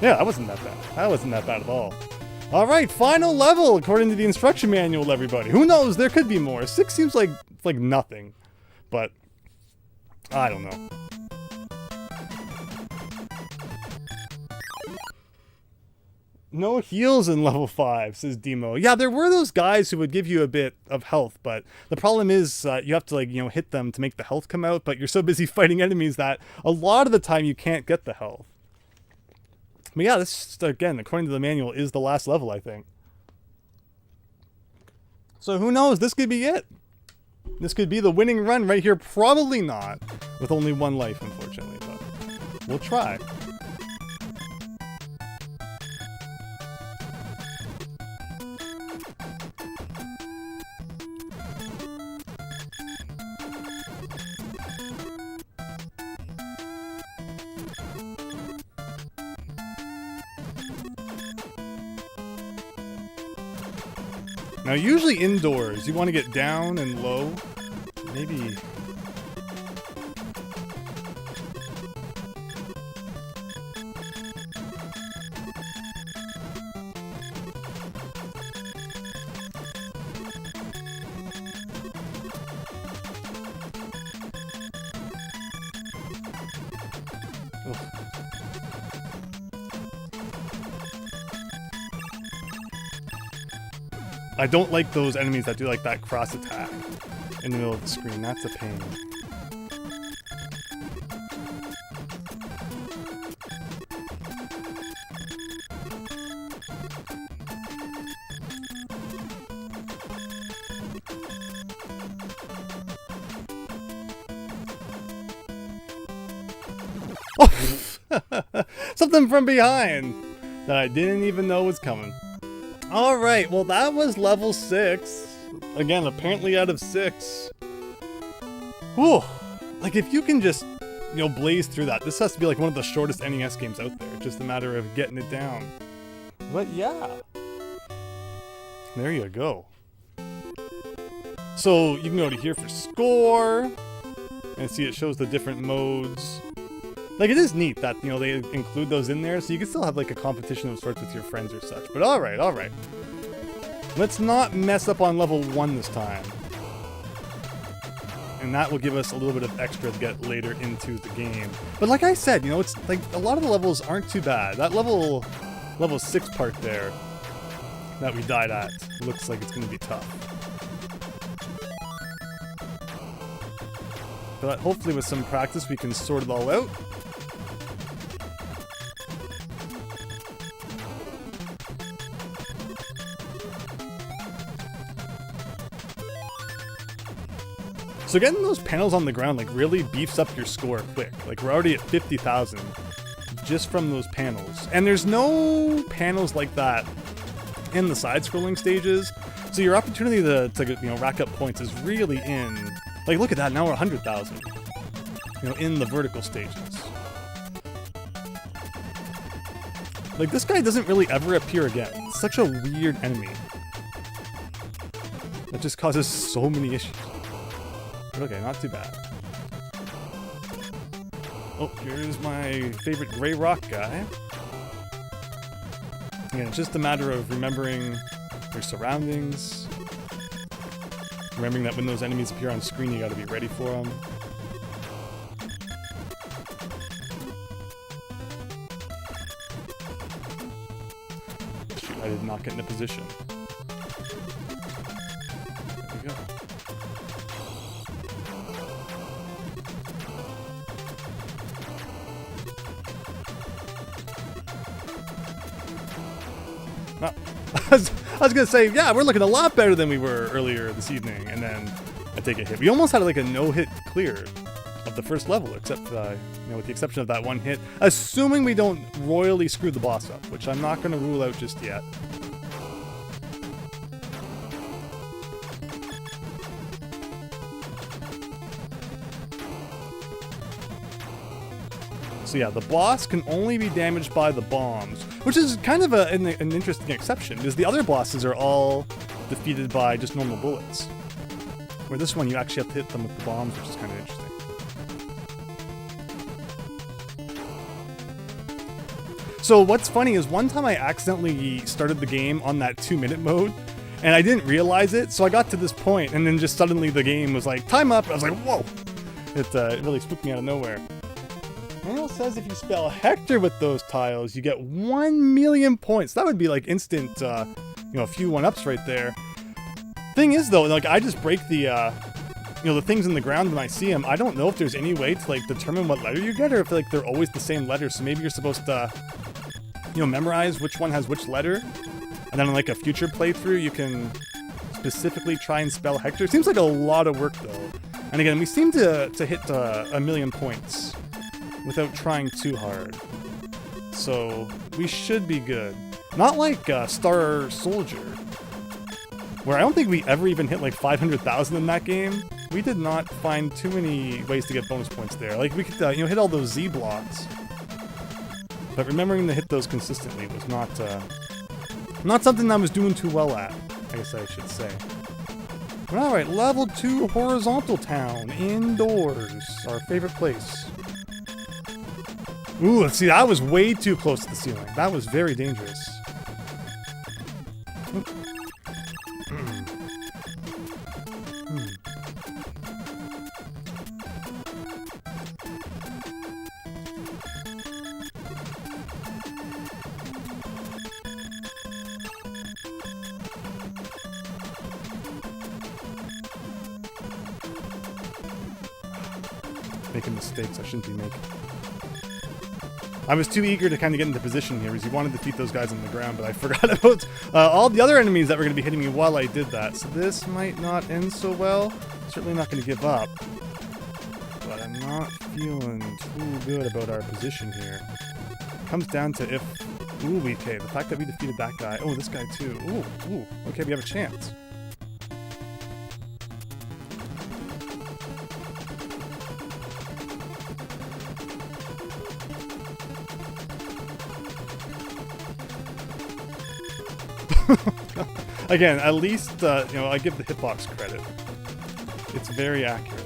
Yeah, that wasn't that bad. That wasn't that bad at all. Alright, final level according to the instruction manual, everybody. Who knows? There could be more. 6 seems like nothing. But, I don't know. No heals in level 5, says Demo. Yeah, there were those guys who would give you a bit of health, but the problem is you have to, hit them to make the health come out, but you're so busy fighting enemies that a lot of the time you can't get the health. But yeah, this, again, according to the manual, is the last level, I think. So who knows? This could be it. This could be the winning run right here. Probably not, with only 1 life, unfortunately, but we'll try. Now, usually indoors, you want to get down and low. Maybe... I don't like those enemies that do that cross attack in the middle of the screen. That's a pain. Something from behind that I didn't even know was coming. Alright, well that was level 6. Again, apparently out of 6. Whew. If you can just you know, blaze through that. This has to be like one of the shortest NES games out there. Just a matter of getting it down. But yeah. There you go. So you can go to here for score. And see, it shows the different modes. Like, it is neat that, you know, they include those in there, so you can still have, like, a competition of sorts with your friends or such. But alright, alright. Let's not mess up on level 1 this time. And that will give us a little bit of extra to get later into the game. But like I said, you know, it's, like, a lot of the levels aren't too bad. That level 6 part there that we died at looks like it's going to be tough. But hopefully with some practice we can sort it all out. So getting those panels on the ground like really beefs up your score quick. Like we're already at 50,000 just from those panels. And there's no panels like that in the side-scrolling stages. So your opportunity to you know, rack up points is really in... Like, look at that, now we're 100,000, you know, in the vertical stages. Like, this guy doesn't really ever appear again. It's such a weird enemy. That just causes so many issues. But okay, not too bad. Oh, here's my favorite gray rock guy. Again, it's just a matter of remembering your surroundings. Remembering that when those enemies appear on screen, you gotta be ready for them. Shoot, I did not get in a position. There we go. Ah. I was gonna say, yeah, we're looking a lot better than we were earlier this evening, and then I take a hit. We almost had like a no-hit clear of the first level, except, you know, with the exception of that one hit. Assuming we don't royally screw the boss up, which I'm not gonna rule out just yet. So yeah, the boss can only be damaged by the bombs, which is kind of an interesting exception, because the other bosses are all defeated by just normal bullets. Where this one, you actually have to hit them with the bombs, which is kind of interesting. So what's funny is one time I accidentally started the game on that 2-minute mode, and I didn't realize it, so I got to this point, and then just suddenly the game was like, time up! I was like, whoa! It really spooked me out of nowhere. Manual says if you spell Hector with those tiles, you get 1 million points. That would be like instant, you know, a few 1-ups right there. Thing is though, like I just break the, you know, the things in the ground when I see them. I don't know if there's any way to like determine what letter you get, or if like they're always the same letter. So maybe you're supposed to, you know, memorize which one has which letter, and then in like a future playthrough you can specifically try and spell Hector. Seems like a lot of work though. And again, we seem to hit 1 million points without trying too hard. So we should be good. Not like Star Soldier, where I don't think we ever even hit like 500,000 in that game. We did not find too many ways to get bonus points there. Like we could, you know, hit all those Z blocks, but remembering to hit those consistently was not something I was doing too well at, I guess I should say. But alright, level 2 horizontal town, indoors, our favorite place. Ooh, let's see, that was way too close to the ceiling. That was very dangerous. Making mistakes I shouldn't be making. I was too eager to kind of get into position here, because you want to defeat those guys on the ground, but I forgot about all the other enemies that were going to be hitting me while I did that. So this might not end so well. Certainly not going to give up. But I'm not feeling too good about our position here. Comes down to if... Ooh, okay, the fact that we defeated that guy. Oh, this guy too. Ooh, okay, we have a chance. Again, at least, you know, I give the hitbox credit. It's very accurate.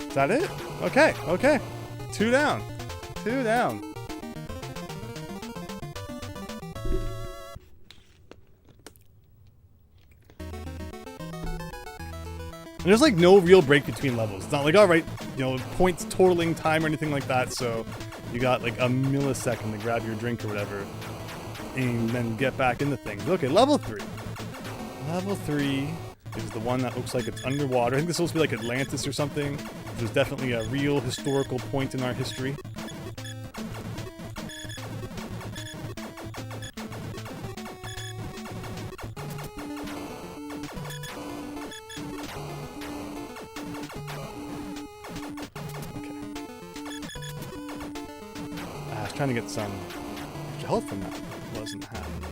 Is that it? Okay, okay. 2 down. 2 down. There's like no real break between levels. It's not like, alright, you know, points totaling time or anything like that, so you got like a millisecond to grab your drink or whatever and then get back into things. Okay, level 3. Level 3 is the one that looks like it's underwater. I think this is supposed to be like Atlantis or something. There's definitely a real historical point in our history. Trying to get some extra health from that. Wasn't happening.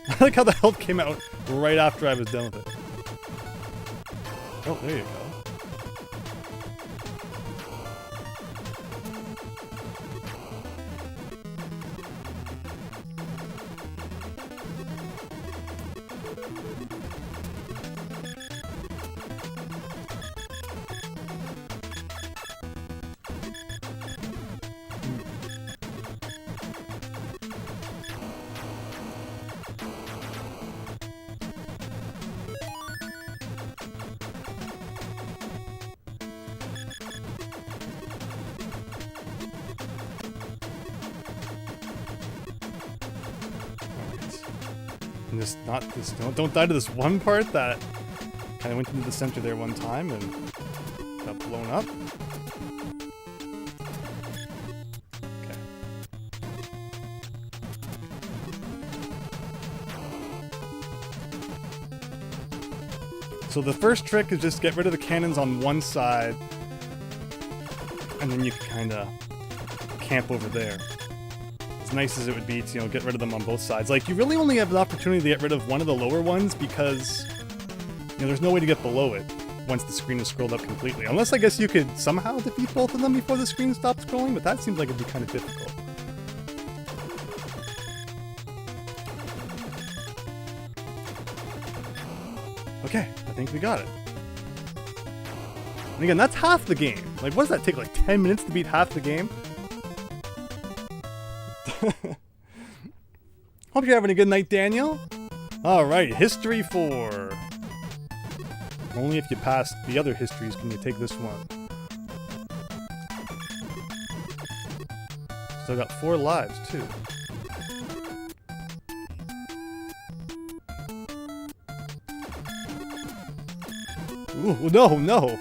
I like how the health came out right after I was done with it. Oh, there you go. And just not this. Don't die to this one part that kind of went into the center there one time and got blown up. Okay. So the first trick is just get rid of the cannons on one side, and then you can kind of camp over there. As nice as it would be to, you know, get rid of them on both sides. Like, you really only have the opportunity to get rid of one of the lower ones because, you know, there's no way to get below it once the screen is scrolled up completely. Unless, I guess, you could somehow defeat both of them before the screen stops scrolling, but that seems like it'd be kind of difficult. Okay, I think we got it. And again, that's half the game. Like, what does that take, like 10 minutes to beat half the game? Hope you're having a good night, Daniel. Alright, History 4. Only if you pass the other histories can you take this one. Still got 4 lives, too. Ooh, no, no!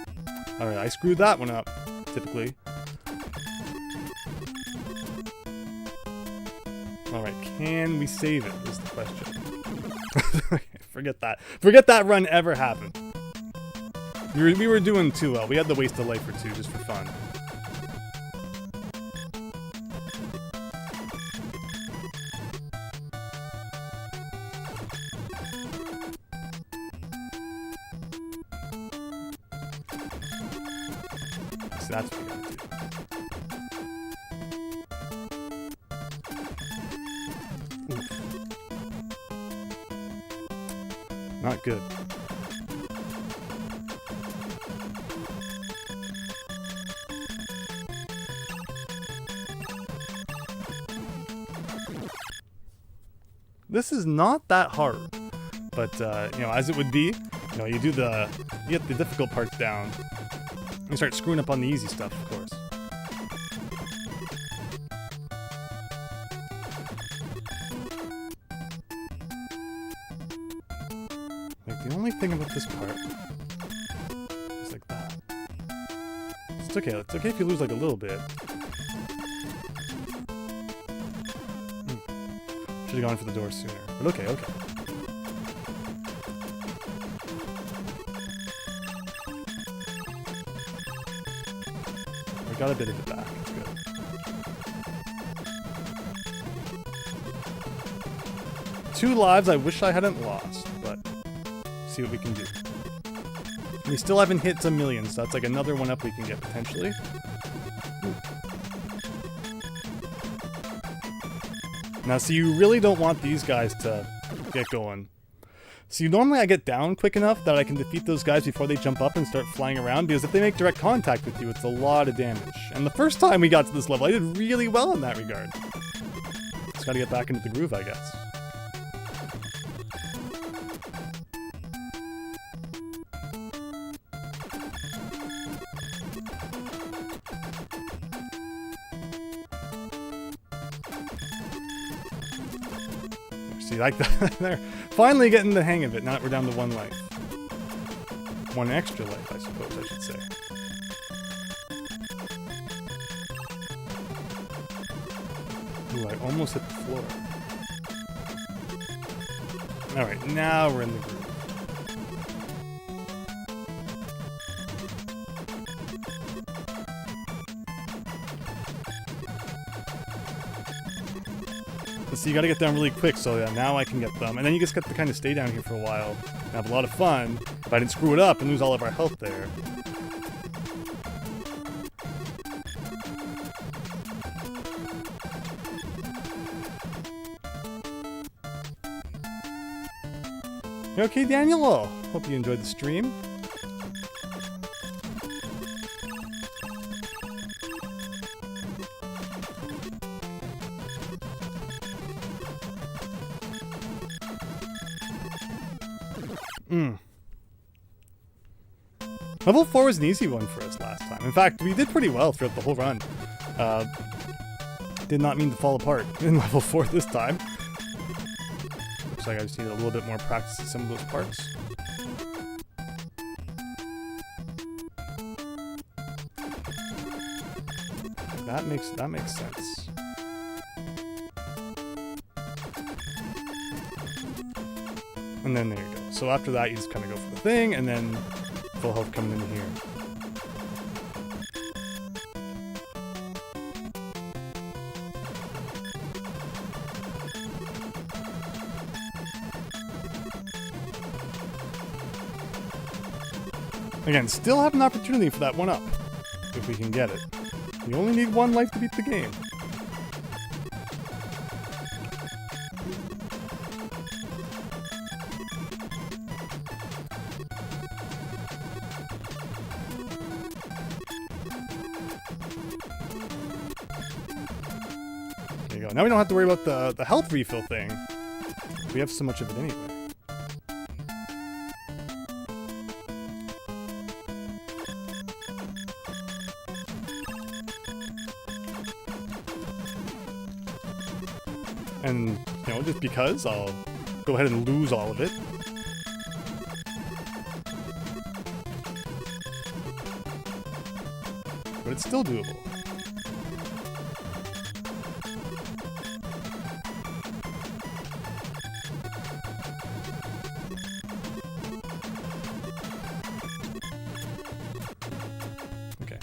Alright, I screwed that one up, typically. Alright, can we save it, is the question. Forget that. Forget that run ever happened. We were doing too well. We had to waste a life or two just for fun. So that's what we gotta do. Not good. This is not that hard, but you know, as it would be, you know, you get the difficult parts down, and start screwing up on the easy stuff, of course. Like, the only thing about this part is like that. It's okay. It's okay if you lose like a little bit. Should have gone for the door sooner, but okay, okay. got a bit of it back. It's good. Two lives I wish I hadn't lost, but see what we can do. We still haven't hit a million, so that's like another one up we can get potentially. Ooh. Now, so you really don't want these guys to get going. So normally I get down quick enough that I can defeat those guys before they jump up and start flying around, because if they make direct contact with you, it's a lot of damage. And the first time we got to this level, I did really well in that regard. Just gotta get back into the groove, I guess. See, like that. They're finally getting the hang of it. Now that we're down to one life. One extra life, I suppose I should say. Ooh, I almost hit the floor. Alright, now we're in the groove. So you gotta get down really quick, so yeah, now I can get them. And then you just get to kind of stay down here for a while and have a lot of fun if I didn't screw it up and lose all of our health there. You okay, Daniel? Oh, hope you enjoyed the stream. Level 4 was an easy one for us last time. In fact, we did pretty well throughout the whole run. Did not mean to fall apart in level 4 this time. Looks like I just need a little bit more practice at some of those parts. That makes sense. And then there you go. So after that, you just kind of go for the thing, and then full health coming in here. Again, still have an opportunity for that one up, if we can get it. You only need one life to beat the game. There you go. Now we don't have to worry about the health refill thing. We have so much of it anyway. And, you know, just because, I'll go ahead and lose all of it. But it's still doable. Okay.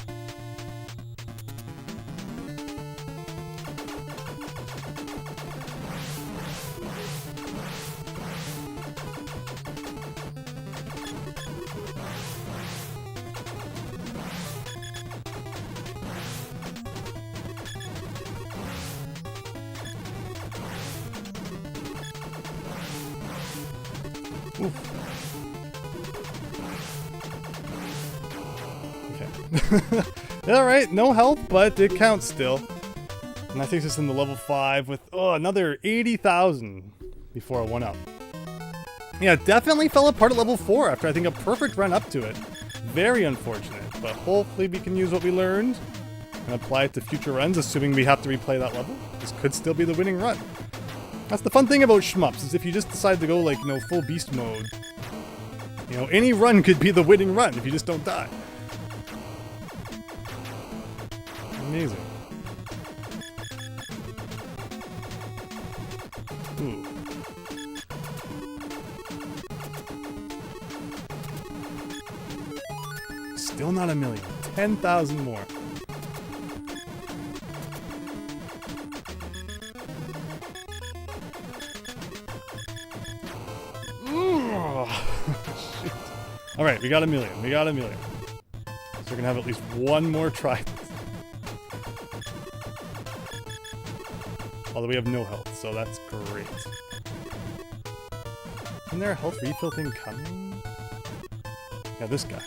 Okay. Alright, no health, but it counts still. And I think it's in the level 5 with, another 80,000 before I went up. Yeah, definitely fell apart at level 4 after I think a perfect run up to it. Very unfortunate, but hopefully we can use what we learned and apply it to future runs, assuming we have to replay that level. This could still be the winning run. That's the fun thing about shmups, is if you just decide to go like, you know, full beast mode, you know, any run could be the winning run if you just don't die. Amazing. Ooh. Still not a million. 10,000 more. Alright, we got a million. We got a million. So we're gonna have at least one more try. Although we have no health, so that's great. Isn't there a health refill thing coming? Yeah, this guy.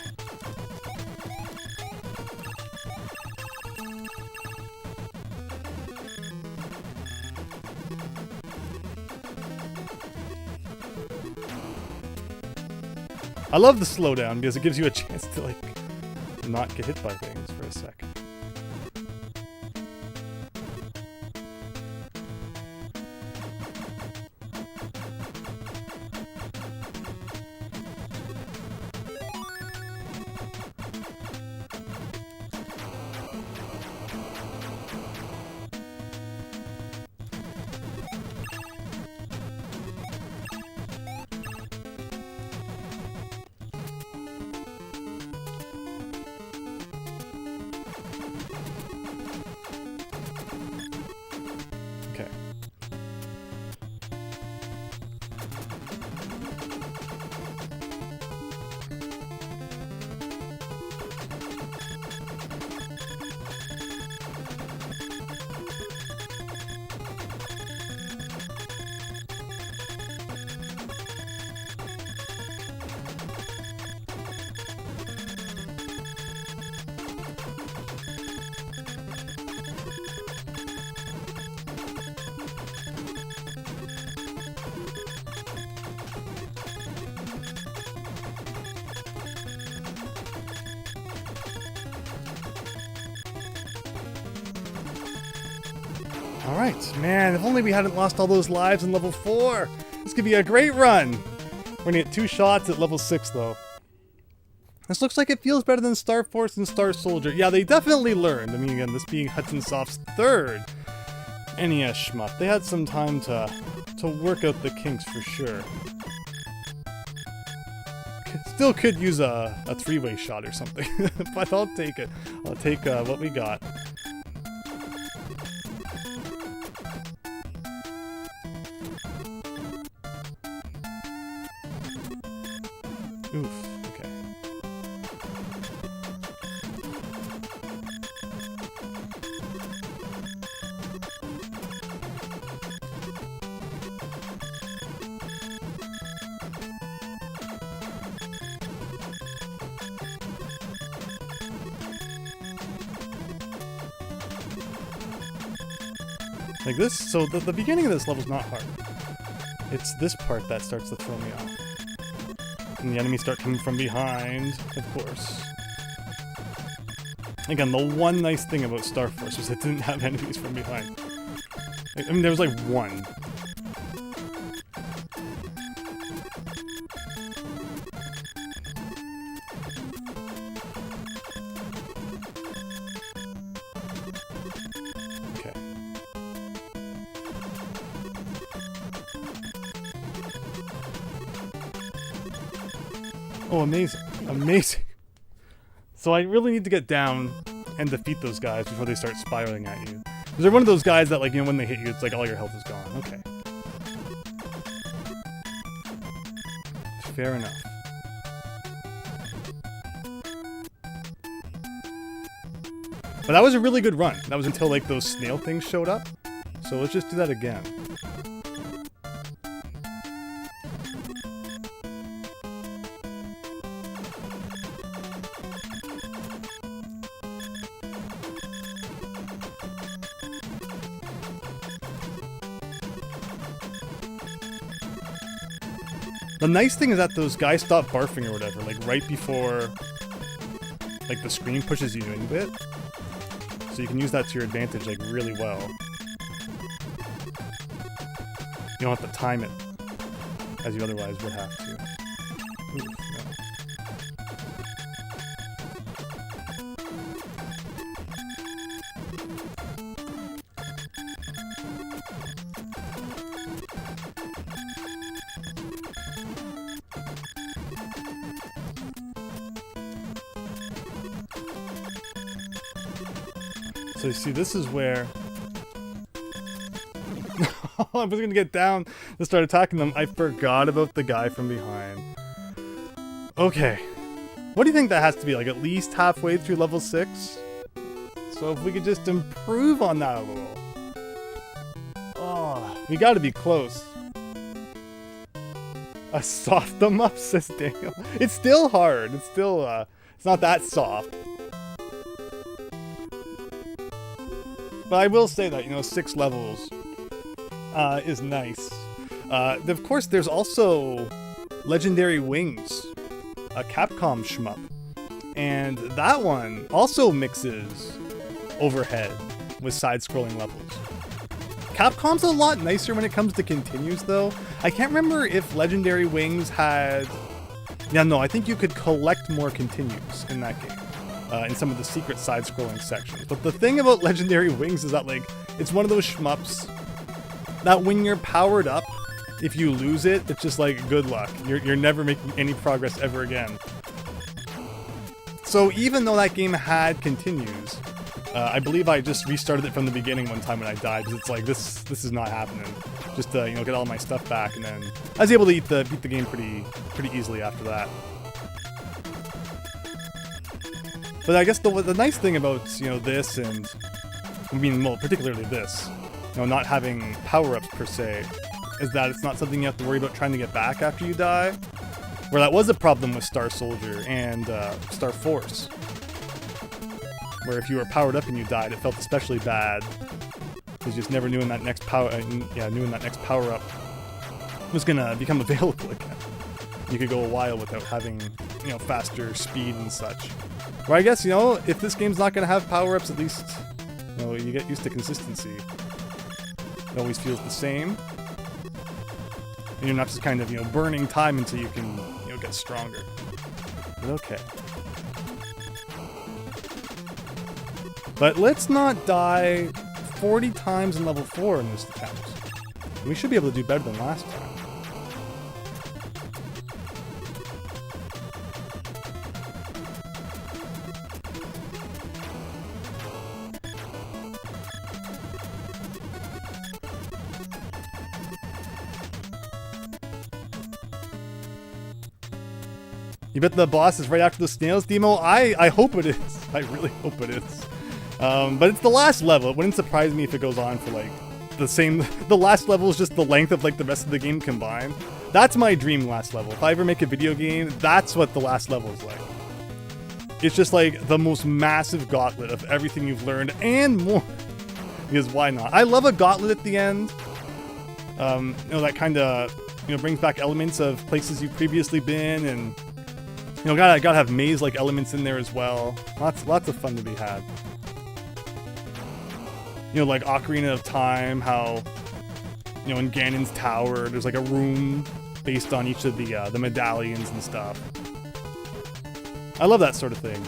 I love the slowdown because it gives you a chance to, like, not get hit by things for a sec. Okay. Alright, man, if only we hadn't lost all those lives in level 4. This could be a great run. We're gonna get 2 shots at level 6, though. This looks like it feels better than Star Force and Star Soldier. Yeah, they definitely learned. I mean, again, this being Hudson Soft's 3rd NES shmup. They had some time to work out the kinks for sure. Still could use a 3-way shot or something, but I'll take it. I'll take what we got. Oof, okay. Like this, so the beginning of this level's not hard. It's this part that starts to throw me off. And the enemies start coming from behind, of course. Again, the one nice thing about Star Force was it didn't have enemies from behind. I mean, there was like one. Okay. Oh, amazing. Amazing. So I really need to get down and defeat those guys before they start spiraling at you. Because they're one of those guys that, like, you know, when they hit you, it's like all your health is gone. Okay. Fair enough. But that was a really good run. That was until, like, those snail things showed up. So let's just do that again. The nice thing is that those guys stop barfing or whatever, like right before, like, the screen pushes you into it. So you can use that to your advantage, like, really well. You don't have to time it, as you otherwise would have to. Ooh, no. So you see, this is where I was gonna get down to start attacking them. I forgot about the guy from behind. Okay, What do you think that has to be? Like at least halfway through level 6? So if we could just improve on that a little. Oh, we gotta be close. A soft them up, says Daniel. It's still hard. It's still, it's not that soft. But I will say that, you know, 6 levels is nice. Of course, there's also Legendary Wings, a Capcom shmup. And that one also mixes overhead with side-scrolling levels. Capcom's a lot nicer when it comes to continues, though. I can't remember if Legendary Wings had... Yeah, no, I think you could collect more continues in that game. In some of the secret side-scrolling sections. But the thing about Legendary Wings is that, like, it's one of those shmups that when you're powered up, if you lose it, it's just like, good luck. You're never making any progress ever again. So even though that game had continues, I believe I just restarted it from the beginning one time when I died, because it's like, this is not happening. Just to, you know, get all my stuff back, and then I was able to beat the game pretty easily after that. But I guess the nice thing about, you know, this and, I mean, well, particularly this, you know, not having power-ups per se, is that it's not something you have to worry about trying to get back after you die. Where that was a problem with Star Soldier and Star Force. Where if you were powered up and you died, it felt especially bad. Because you just never knew when that next power-up was gonna become available again. You could go a while without having, you know, faster speed and such. Where I guess, you know, if this game's not gonna have power-ups, at least, you know, you get used to consistency. It always feels the same. And you're not just kind of, you know, burning time until you can, you know, get stronger. But okay. But let's not die 40 times in level 4 in this attempt. We should be able to do better than last time. You bet the boss is right after the snails demo? I hope it is. I really hope it is. But it's the last level. It wouldn't surprise me if it goes on for like the same... The last level is just the length of like the rest of the game combined. That's my dream last level. If I ever make a video game, that's what the last level is like. It's just like the most massive gauntlet of everything you've learned and more. Because why not? I love a gauntlet at the end. You know, that kind of, you know, brings back elements of places you've previously been, and you know, gotta have maze-like elements in there as well. Lots of fun to be had. You know, like Ocarina of Time, how, you know, in Ganon's Tower, there's like a room based on each of the medallions and stuff. I love that sort of thing.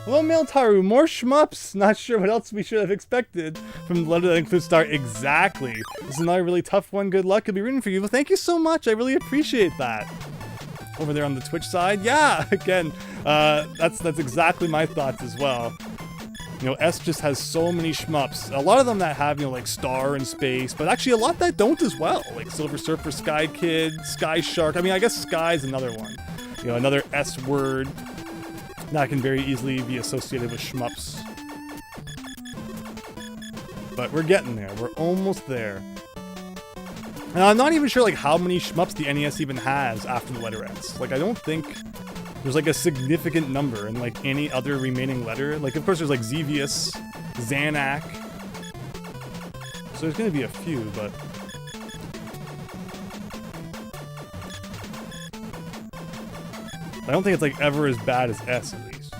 Hello, Miltaru. More shmups. Not sure what else we should have expected from the letter that includes Star. Exactly. This is another really tough one. Good luck. I'll be rooting for you. Well, thank you so much. I really appreciate that. Over there on the Twitch side, yeah. Again, that's exactly my thoughts as well. You know, S just has so many shmups. A lot of them that have, you know, like Star and Space, but actually a lot that don't as well. Like Silver Surfer, Sky Kid, Sky Shark. I mean, I guess Sky's another one. You know, another S word that can very easily be associated with shmups. But we're getting there. We're almost there. And I'm not even sure like how many shmups the NES even has after the letter S. Like, I don't think there's like a significant number in like any other remaining letter. Like, of course there's like Xevious, Xanac. So there's gonna be a few, but I don't think it's like ever as bad as S, at least.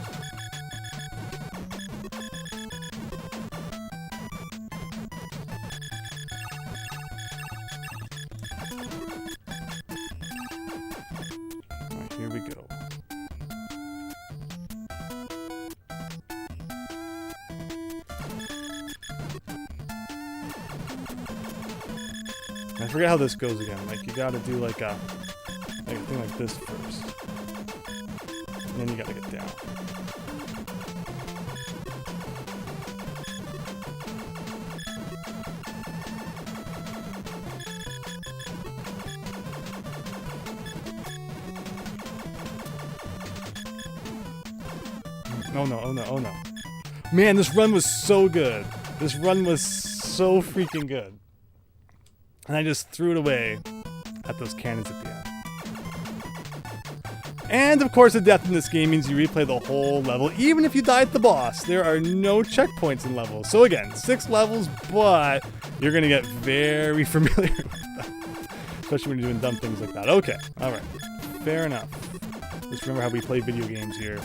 Alright, here we go. I forget how this goes again. Like, you gotta do like a thing like this first. And then you gotta get down. Oh no, oh no, oh no. Man, this run was so good. This run was so freaking good. And I just threw it away at those cannons at the end. And of course, a death in this game means you replay the whole level, even if you die at the boss. There are no checkpoints in levels. So again, 6 levels, but you're gonna get very familiar with them. Especially when you're doing dumb things like that. Okay, alright. Fair enough. Just remember how we play video games here.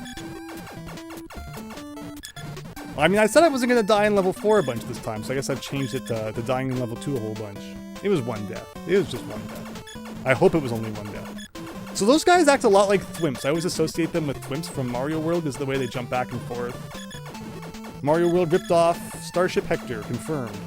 I mean, I said I wasn't gonna die in level 4 a bunch this time, so I guess I've changed it to dying in level 2 a whole bunch. It was 1 death. It was just 1 death. I hope it was only 1 death. So those guys act a lot like Thwimps. I always associate them with Thwimps from Mario World because of the way they jump back and forth. Mario World ripped off Starship Hector, confirmed.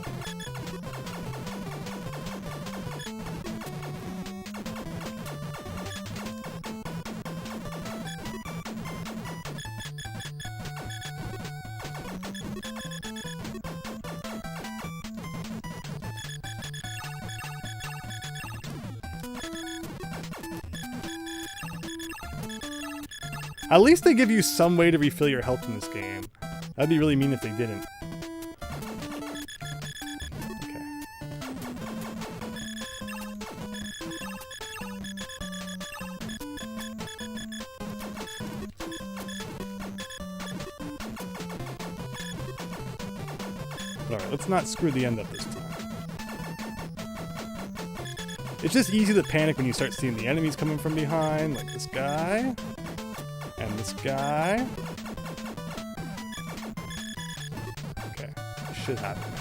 At least they give you some way to refill your health in this game. That'd be really mean if they didn't. Okay. Alright, let's not screw the end up this time. It's just easy to panic when you start seeing the enemies coming from behind, like this guy. And this guy. Okay, should happen.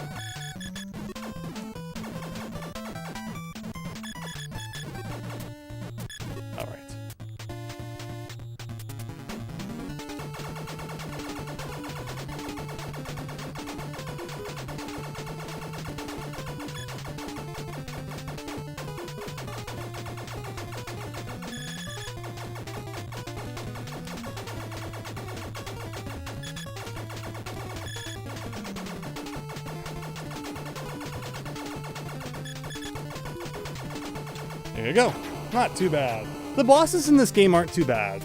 All right. There you go. Not too bad. The bosses in this game aren't too bad.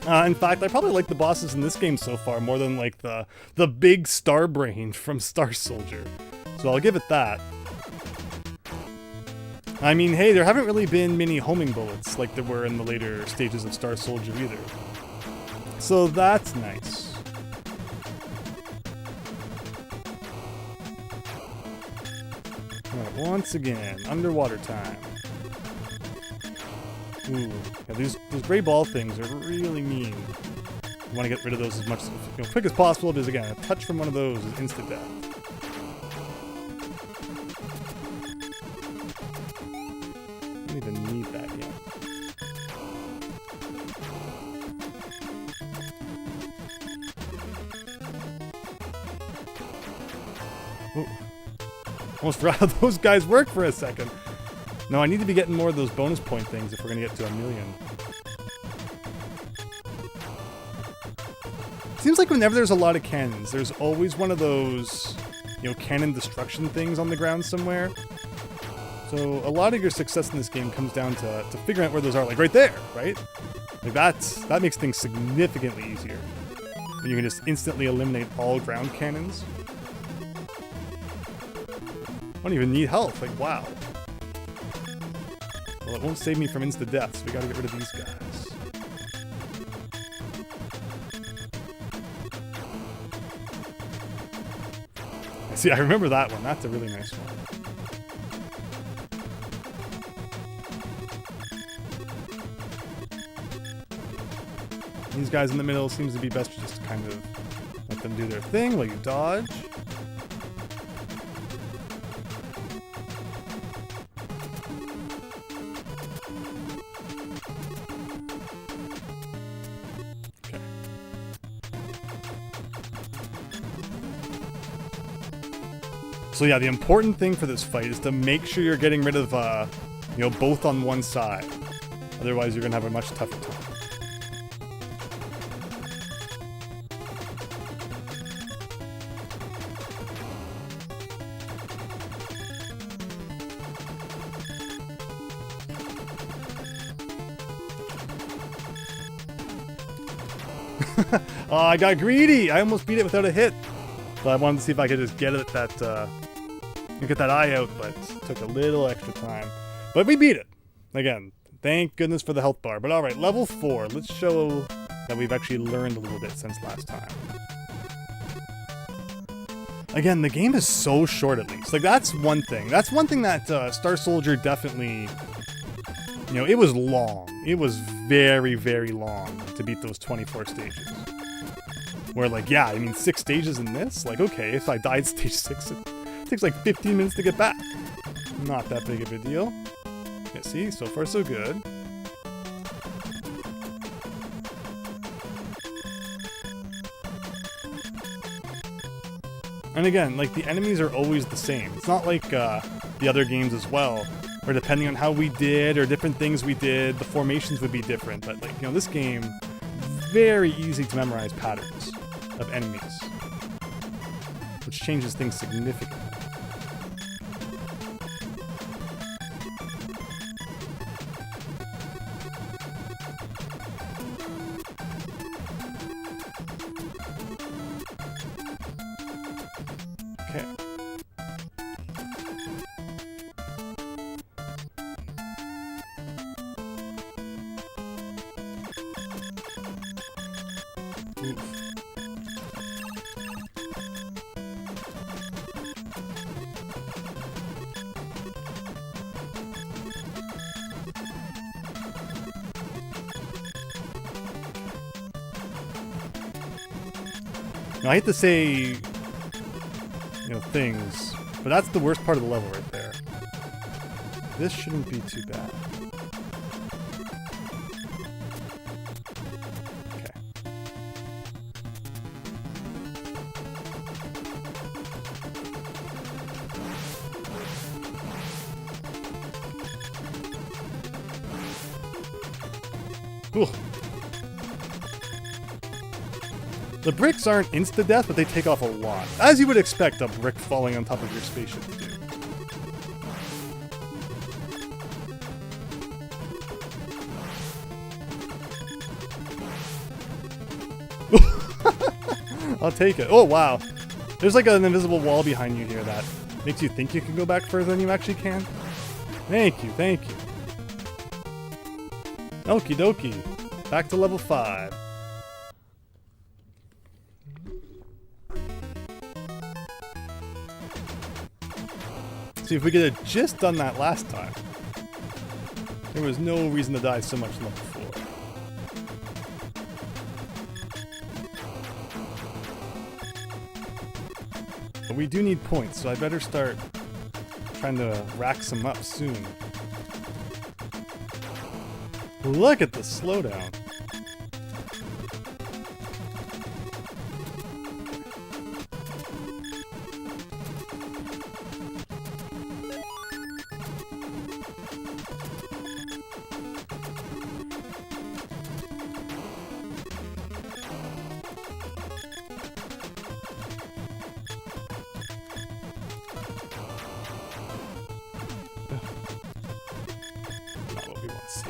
In fact, I probably like the bosses in this game so far more than like the big star brain from Star Soldier. So I'll give it that. I mean, hey, there haven't really been many homing bullets like there were in the later stages of Star Soldier either. So that's nice. Alright, once again, underwater time. Ooh, yeah, these gray ball things are really mean. You want to get rid of those as much quick as possible, because again, a touch from one of those is instant death. Don't even need that yet. Ooh. Almost forgot how those guys work for a second. No, I need to be getting more of those bonus point things if we're going to get to 1,000,000. Seems like whenever there's a lot of cannons, there's always one of those, cannon destruction things on the ground somewhere. So a lot of your success in this game comes down to figuring out where those are, like right there, right? Like that makes things significantly easier. You can just instantly eliminate all ground cannons. I don't even need health, like wow. Well, it won't save me from insta-death, so we gotta get rid of these guys. See, I remember that one. That's a really nice one. These guys in the middle seems to be best to just kind of let them do their thing while you dodge. So yeah, the important thing for this fight is to make sure you're getting rid of, both on one side. Otherwise, you're gonna have a much tougher time. Oh, I got greedy. I almost beat it without a hit. But I wanted to see if I could just get it get that eye out, but it took a little extra time. But we beat it. Again, thank goodness for the health bar. But alright, level 4. Let's show that we've actually learned a little bit since last time. Again, the game is so short at least. Like, that's one thing. That's one thing that Star Soldier definitely... You know, it was long. It was very, very long to beat those 24 stages. Where, like, yeah, I mean, 6 stages in this? Like, okay, if I died stage 6, it takes like 15 minutes to get back. Not that big of a deal. Yeah, see? So far, so good. And again, like, the enemies are always the same. It's not like the other games as well, where depending on how we did or different things we did, the formations would be different. But, like, you know, this game, very easy to memorize patterns of enemies, which changes things significantly. Okay. Oof. Now, I hate to say, you know, things, but that's the worst part of the level right there. This shouldn't be too bad. Okay. Cool. The bricks aren't insta-death, but they take off a lot. As you would expect a brick falling on top of your spaceship to do. I'll take it. Oh, wow. There's like an invisible wall behind you here that makes you think you can go back further than you actually can. Thank you, thank you. Okie dokie. Back to level 5. See, if we could have just done that last time, there was no reason to die so much in level 4. But we do need points, so I better start trying to rack some up soon. Look at the slowdown. Not what we want to see.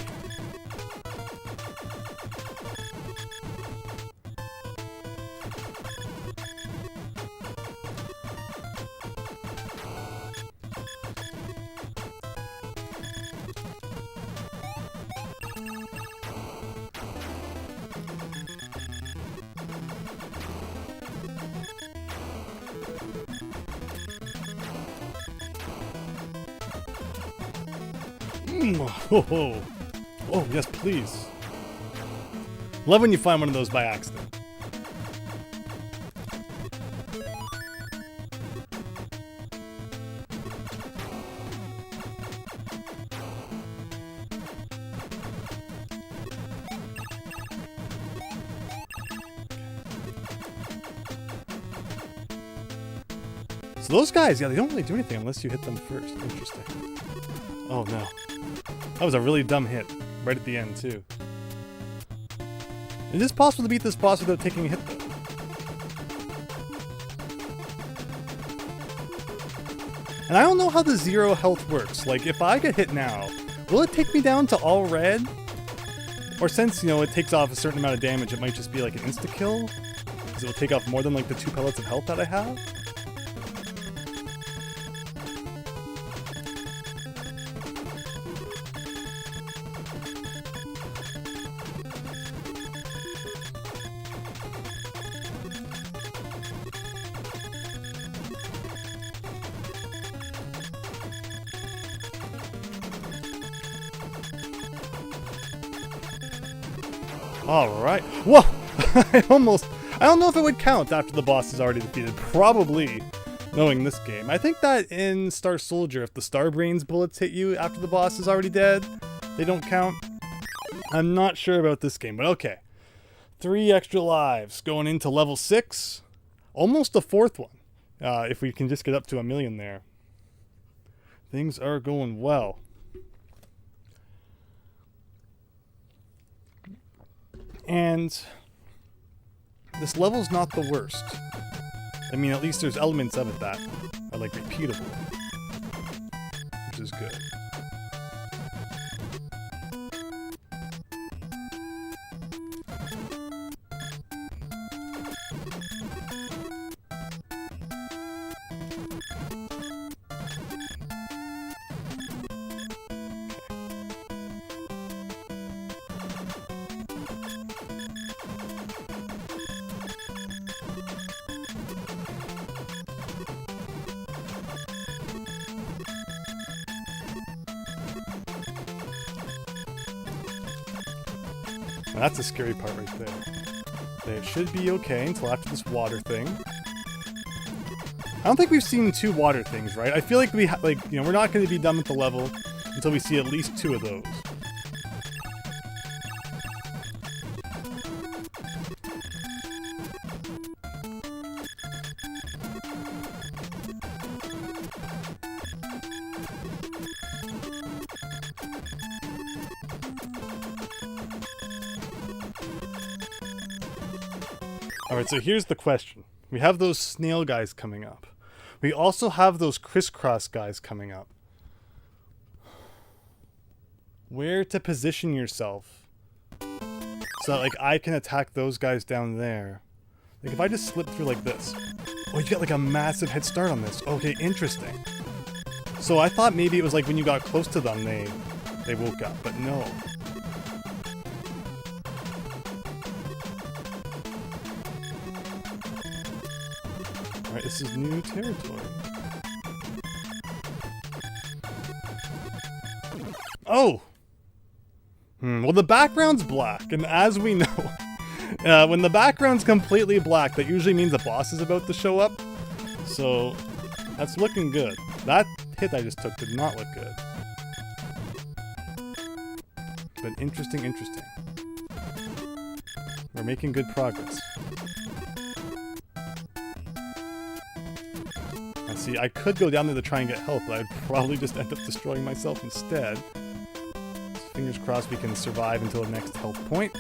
Oh, oh, yes, please. Love when you find one of those by accident. So those guys, yeah, they don't really do anything unless you hit them first. Interesting. Oh, no. That was a really dumb hit, right at the end, too. Is it possible to beat this boss without taking a hit, though? And I don't know how the 0 health works. Like, if I get hit now, will it take me down to all red? Or since, you know, it takes off a certain amount of damage, it might just be like an insta-kill? because it will take off more than like the 2 pellets of health that I have. Alright. Whoa! I don't know if it would count after the boss is already defeated. Probably, knowing this game. I think that in Star Soldier, if the Star Brains bullets hit you after the boss is already dead, they don't count. I'm not sure about this game, but okay. 3 extra lives going into level 6. Almost a 4th one. If we can just get up to 1,000,000 there. Things are going well. And this level's not the worst. I mean, at least there's elements of it that are like repeatable, which is good. Now that's a scary part right there. It should be okay until after this water thing. I don't think we've seen 2 water things, right? I feel like we're not going to be done with the level until we see at least 2 of those. Alright, so here's the question. We have those snail guys coming up. We also have those crisscross guys coming up. Where to position yourself so that, like, I can attack those guys down there. Like, if I just slip through like this. Oh, you get, like, a massive head start on this. Okay, interesting. So I thought maybe it was like when you got close to them, they woke up, but no. Alright, this is new territory. Oh! Well, the background's black, and as we know, when the background's completely black, that usually means a boss is about to show up. So, that's looking good. That hit I just took did not look good. But interesting, interesting. We're making good progress. See, I could go down there to try and get help, but I'd probably just end up destroying myself instead. So fingers crossed we can survive until the next health point.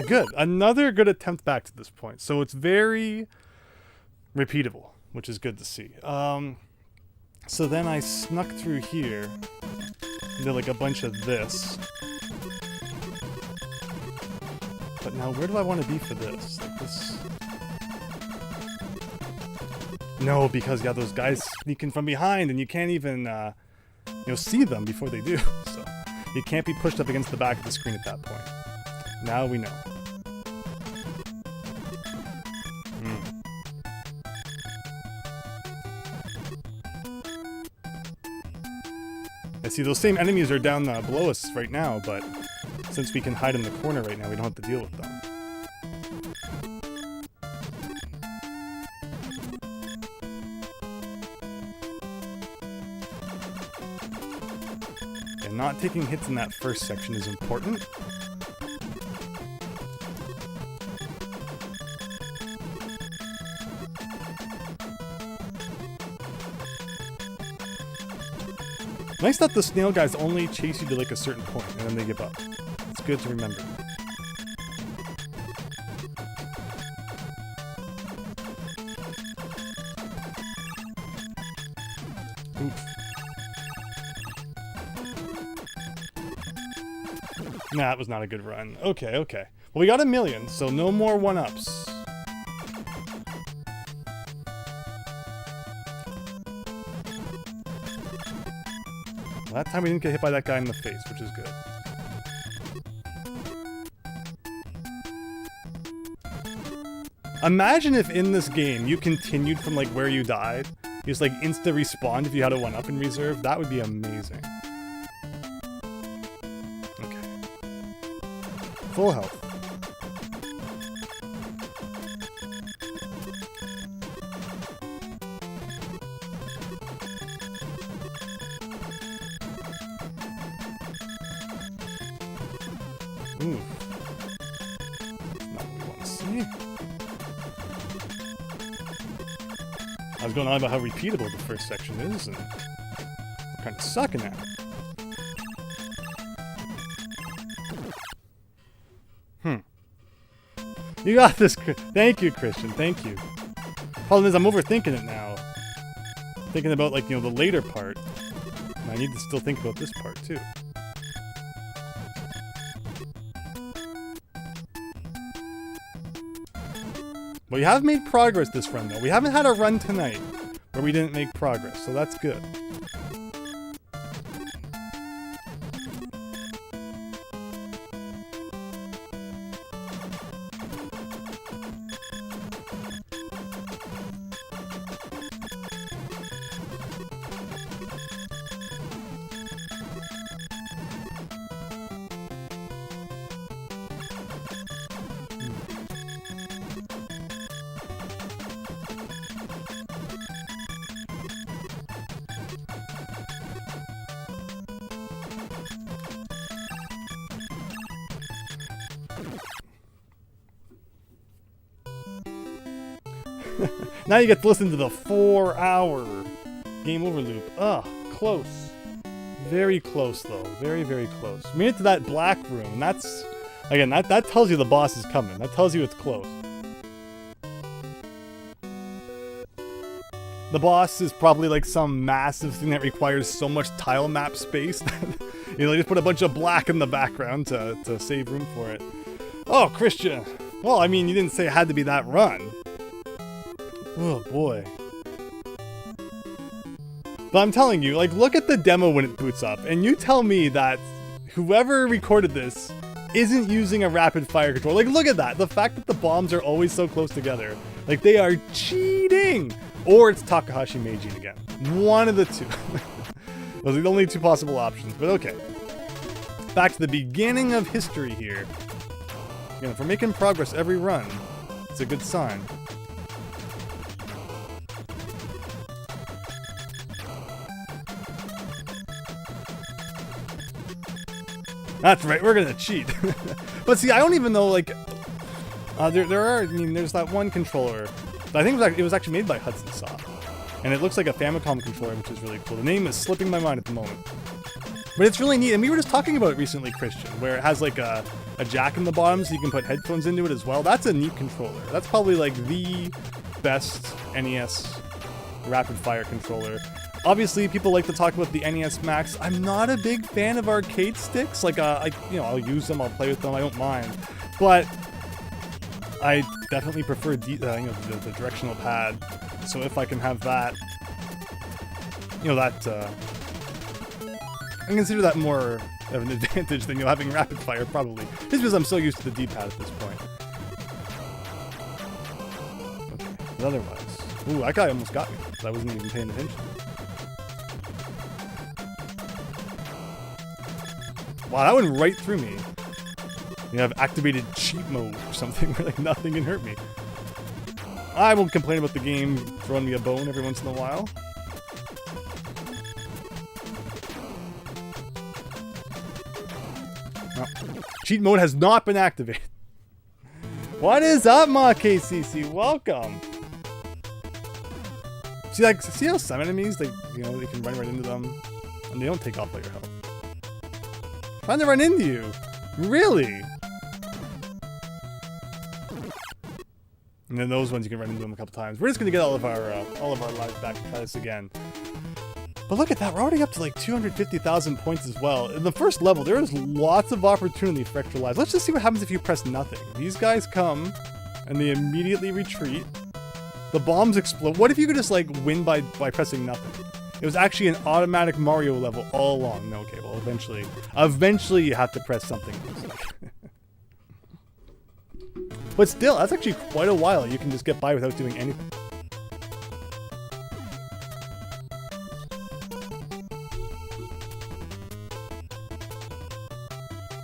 Good. Another good attempt back to this point. So it's very repeatable, which is good to see. So then I snuck through here, did like a bunch of this. But now where do I want to be for this? Like this. No, because you got those guys sneaking from behind and you can't even see them before they do. So you can't be pushed up against the back of the screen at that point. Now we know. I see those same enemies are down below us right now, but since we can hide in the corner right now, we don't have to deal with them. And not taking hits in that first section is important. Nice that the snail guys only chase you to like a certain point and then they give up. It's good to remember. Oof. Nah, that was not a good run. Okay, okay. Well, we got 1 million, so no more 1-ups. That time we didn't get hit by that guy in the face, which is good. Imagine if in this game you continued from like where you died. You just like insta respawned if you had a 1-up in reserve. That would be amazing. Okay. Full health. Ooh. Not what we want to see. I was going on about how repeatable the first section is, and I'm kind of sucking at it. You got this. Thank you, Christian. Thank you. Problem is, I'm overthinking it now. Thinking about, like, you know, the later part. And I need to still think about this part, too. We have made progress this run, though. We haven't had a run tonight where we didn't make progress, so that's good. Now you get to listen to the 4-hour game over loop. Ugh, close. Very close, though. Very, very close. We made it to that black room, and that's... Again, that tells you the boss is coming. That tells you it's close. The boss is probably like some massive thing that requires so much tile map space that, you know, they just put a bunch of black in the background to save room for it. Oh, Christian. Well, I mean, you didn't say it had to be that run. Oh boy. But I'm telling you, like, look at the demo when it boots up, and you tell me that whoever recorded this isn't using a rapid fire control. Like, look at that. The fact that the bombs are always so close together. Like, they are cheating! Or it's Takahashi Meijin again. One of the two. Those are the only two possible options, but okay. Back to the beginning of history here. You know, if we're making progress every run, it's a good sign. That's right, we're gonna cheat. But see, I don't even know, like, there's that one controller. I think it was actually made by Hudson Soft. And it looks like a Famicom controller, which is really cool. The name is slipping my mind at the moment. But it's really neat, and we were just talking about it recently, Christian, where it has like a jack in the bottom so you can put headphones into it as well. That's a neat controller. That's probably like the best NES rapid fire controller. Obviously, people like to talk about the NES Max. I'm not a big fan of arcade sticks. Like, I'll use them, I'll play with them, I don't mind. But I definitely prefer the directional pad. So if I can have that, I consider that more of an advantage than having rapid fire, probably. Just because I'm so used to the D-pad at this point. Okay, but otherwise, ooh, that guy almost got me. I wasn't even paying attention. Wow, that went right through me. You have activated cheat mode or something where like nothing can hurt me. I won't complain about the game throwing me a bone every once in a while. Oh. Cheat mode has not been activated. What is up, Ma KCC? Welcome. See how some enemies, they can run right into them, and they don't take off all your health. Trying to run into you, really? And then those ones you can run into them a couple times. We're just gonna get all of our lives back and try this again. But look at that, we're already up to like 250,000 points as well. In the first level, there is lots of opportunity for extra lives. Let's just see what happens if you press nothing. These guys come, and they immediately retreat. The bombs explode. What if you could just like win by pressing nothing? It was actually an automatic Mario level all along. No, okay, well eventually you have to press something. But still, that's actually quite a while. You can just get by without doing anything.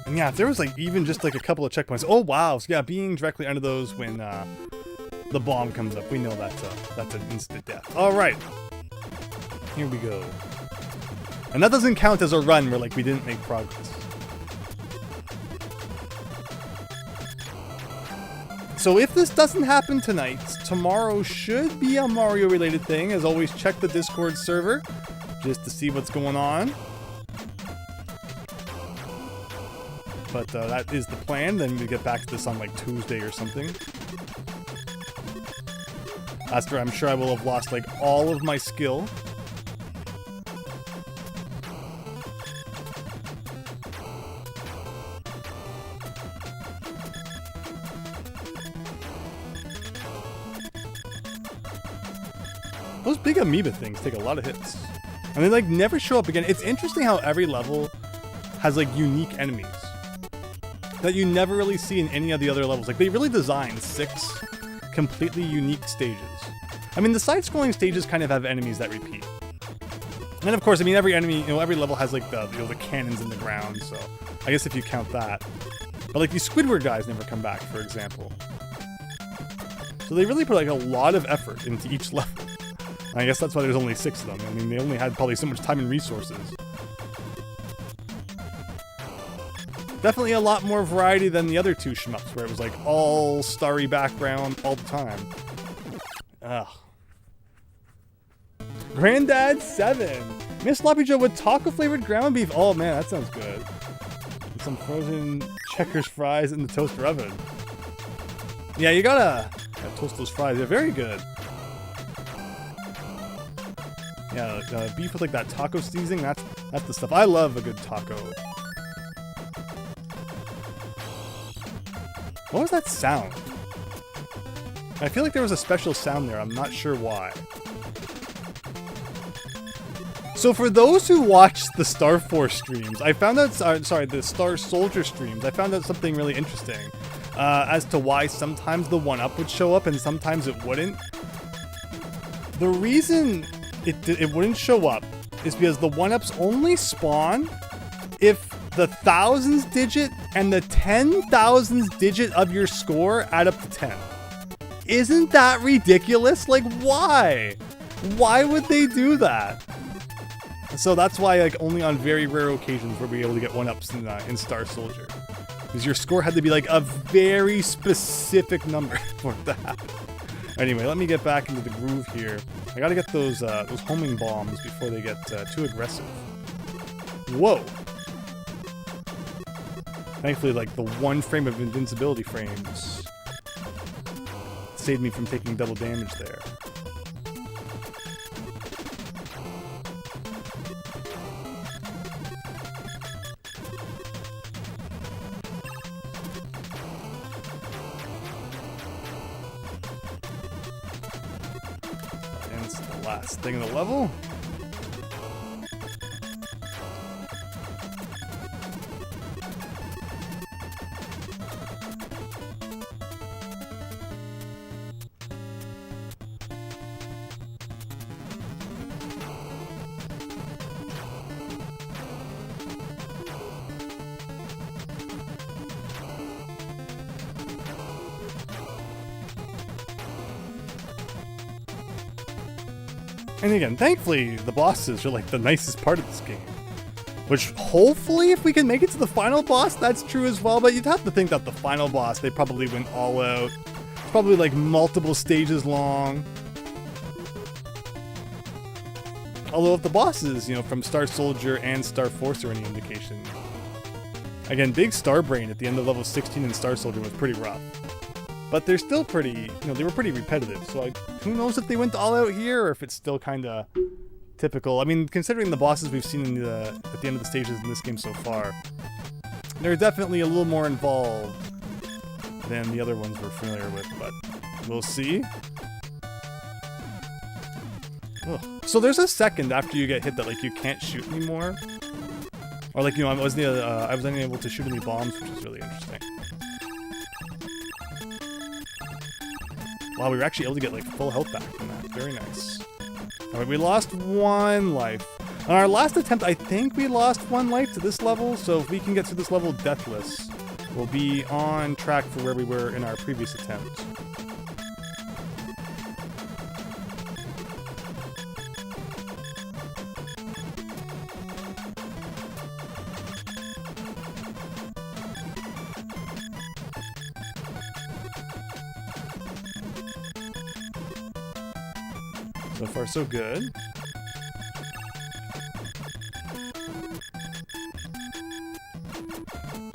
And yeah, if there was like even just like a couple of checkpoints. Oh wow, so yeah, being directly under those when the bomb comes up, we know that's an instant death. All right, here we go. And that doesn't count as a run where like we didn't make progress. So if this doesn't happen tonight, tomorrow should be a Mario related thing. As always, check the Discord server just to see what's going on. But that is the plan. Then we get back to this on like Tuesday or something. After I'm sure I will have lost like all of my skill. Those big amoeba things take a lot of hits. And they like never show up again. It's interesting how every level has like unique enemies that you never really see in any of the other levels. Like they really designed 6 completely unique stages. I mean, the side-scrolling stages kind of have enemies that repeat. And then of course, I mean, every enemy, every level has like the cannons in the ground. So I guess if you count that, but like these Squidward guys never come back, for example. So they really put like a lot of effort into each level. I guess that's why there's only 6 of them. I mean, they only had probably so much time and resources. Definitely a lot more variety than the other 2 shmups, where it was like all starry background all the time. Ugh. Granddad 7. Miss Sloppy Joe with taco flavored ground beef. Oh man, that sounds good. And some frozen Checkers fries in the toaster oven. Yeah, you gotta toast those fries. They're very good. Yeah, beef with like that taco seasoning, that's the stuff. I love a good taco. What was that sound? I feel like there was a special sound there. I'm not sure why. So for those who watched the Star Force streams, I found out, sorry, the Star Soldier streams, I found out something really interesting as to why sometimes the 1-up would show up and sometimes it wouldn't. The reason it wouldn't show up is because the 1-ups only spawn if the thousands digit and the 10,000s digit of your score add up to 10. Isn't that ridiculous? Like, why? Why would they do that? So that's why, like, only on very rare occasions were we able to get 1-ups in Star Soldier. Because your score had to be like a very specific number for it to happen. Anyway, let me get back into the groove here. I gotta get those homing bombs before they get too aggressive. Whoa! Thankfully, like, the 1 frame of invincibility frames saved me from taking double damage there. And it's the last thing of the level. And again, thankfully, the bosses are like the nicest part of this game. Which, hopefully, if we can make it to the final boss, that's true as well. But you'd have to think that the final boss, they probably went all out. It's probably like multiple stages long. Although if the bosses, you know, from Star Soldier and Star Force are any indication. Again, Big Star Brain at the end of level 16 in Star Soldier was pretty rough. But they're still pretty, you know, they were pretty repetitive. So who knows if they went all out here or if it's still kind of typical. I mean, considering the bosses we've seen in at the end of the stages in this game so far, they're definitely a little more involved than the other ones we're familiar with, but we'll see. Ugh. So there's a second after you get hit that like you can't shoot anymore, or like, you know, I wasn't able to shoot any bombs, which is really interesting. Wow, we were actually able to get like full health back from that. Very nice. Alright, we lost 1 life. On our last attempt, I think we lost 1 life to this level, so if we can get through this level deathless, we'll be on track for where we were in our previous attempt. So far, so good.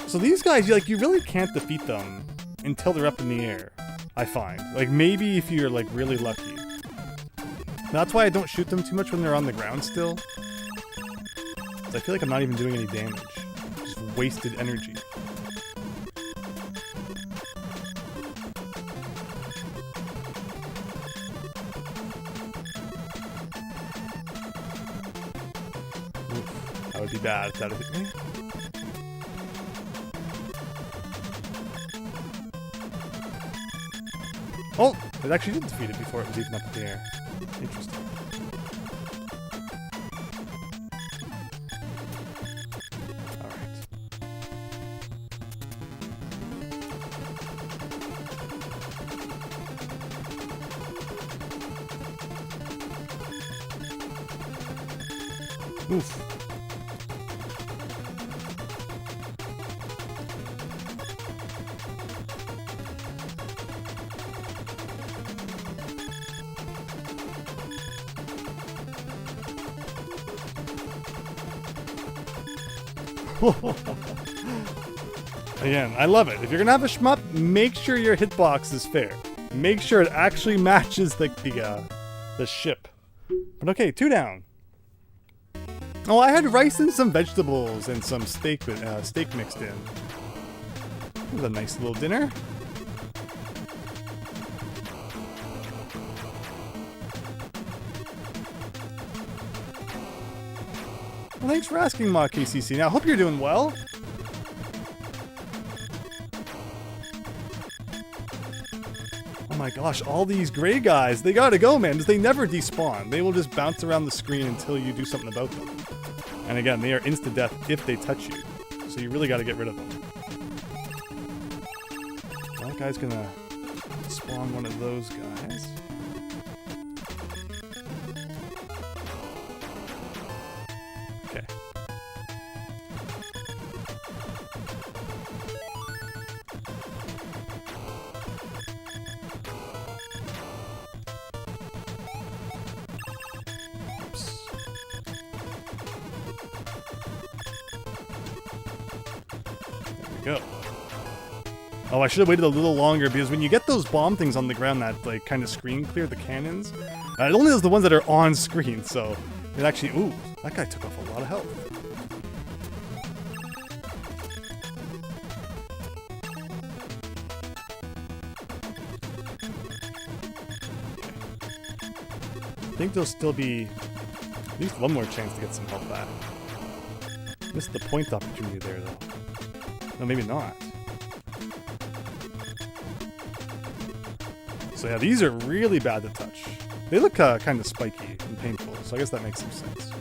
So these guys, you really can't defeat them until they're up in the air, I find. Like, maybe if you're, like, really lucky. That's why I don't shoot them too much when they're on the ground still. 'Cause I feel like I'm not even doing any damage. Just wasted energy. That would be bad if that hit me. Oh! It actually did defeat it before it was even up in the air. Interesting. Alright. Oof. Again, I love it. If you're gonna have a shmup, make sure your hitbox is fair. Make sure it actually matches the ship. But okay, 2 down. Oh, I had rice and some vegetables and some steak mixed in. It was a nice little dinner. Well, thanks for asking, Ma KCC. Now, I hope you're doing well. Oh my gosh, all these gray guys, they gotta go, man, because they never despawn. They will just bounce around the screen until you do something about them. And again, they are insta-death if they touch you. So you really gotta get rid of them. That guy's gonna spawn one of those guys. Okay. Oops. There we go. Oh, I should have waited a little longer, because when you get those bomb things on the ground that like kind of screen clear the cannons, it only does the ones that are on screen, so it actually, ooh, that guy took off a lot of health. I think there'll still be at least one more chance to get some health back. Missed the point opportunity there, though. No, maybe not. So yeah, these are really bad to touch. They look kind of spiky and painful, so I guess that makes some sense.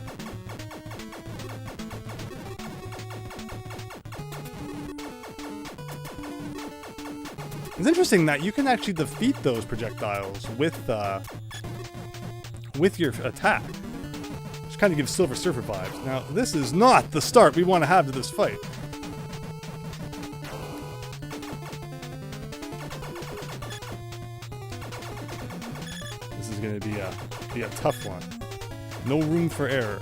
It's interesting that you can actually defeat those projectiles with your attack, which kind of gives Silver Surfer vibes. Now, this is not the start we want to have to this fight. This is going to be a tough one. No room for error.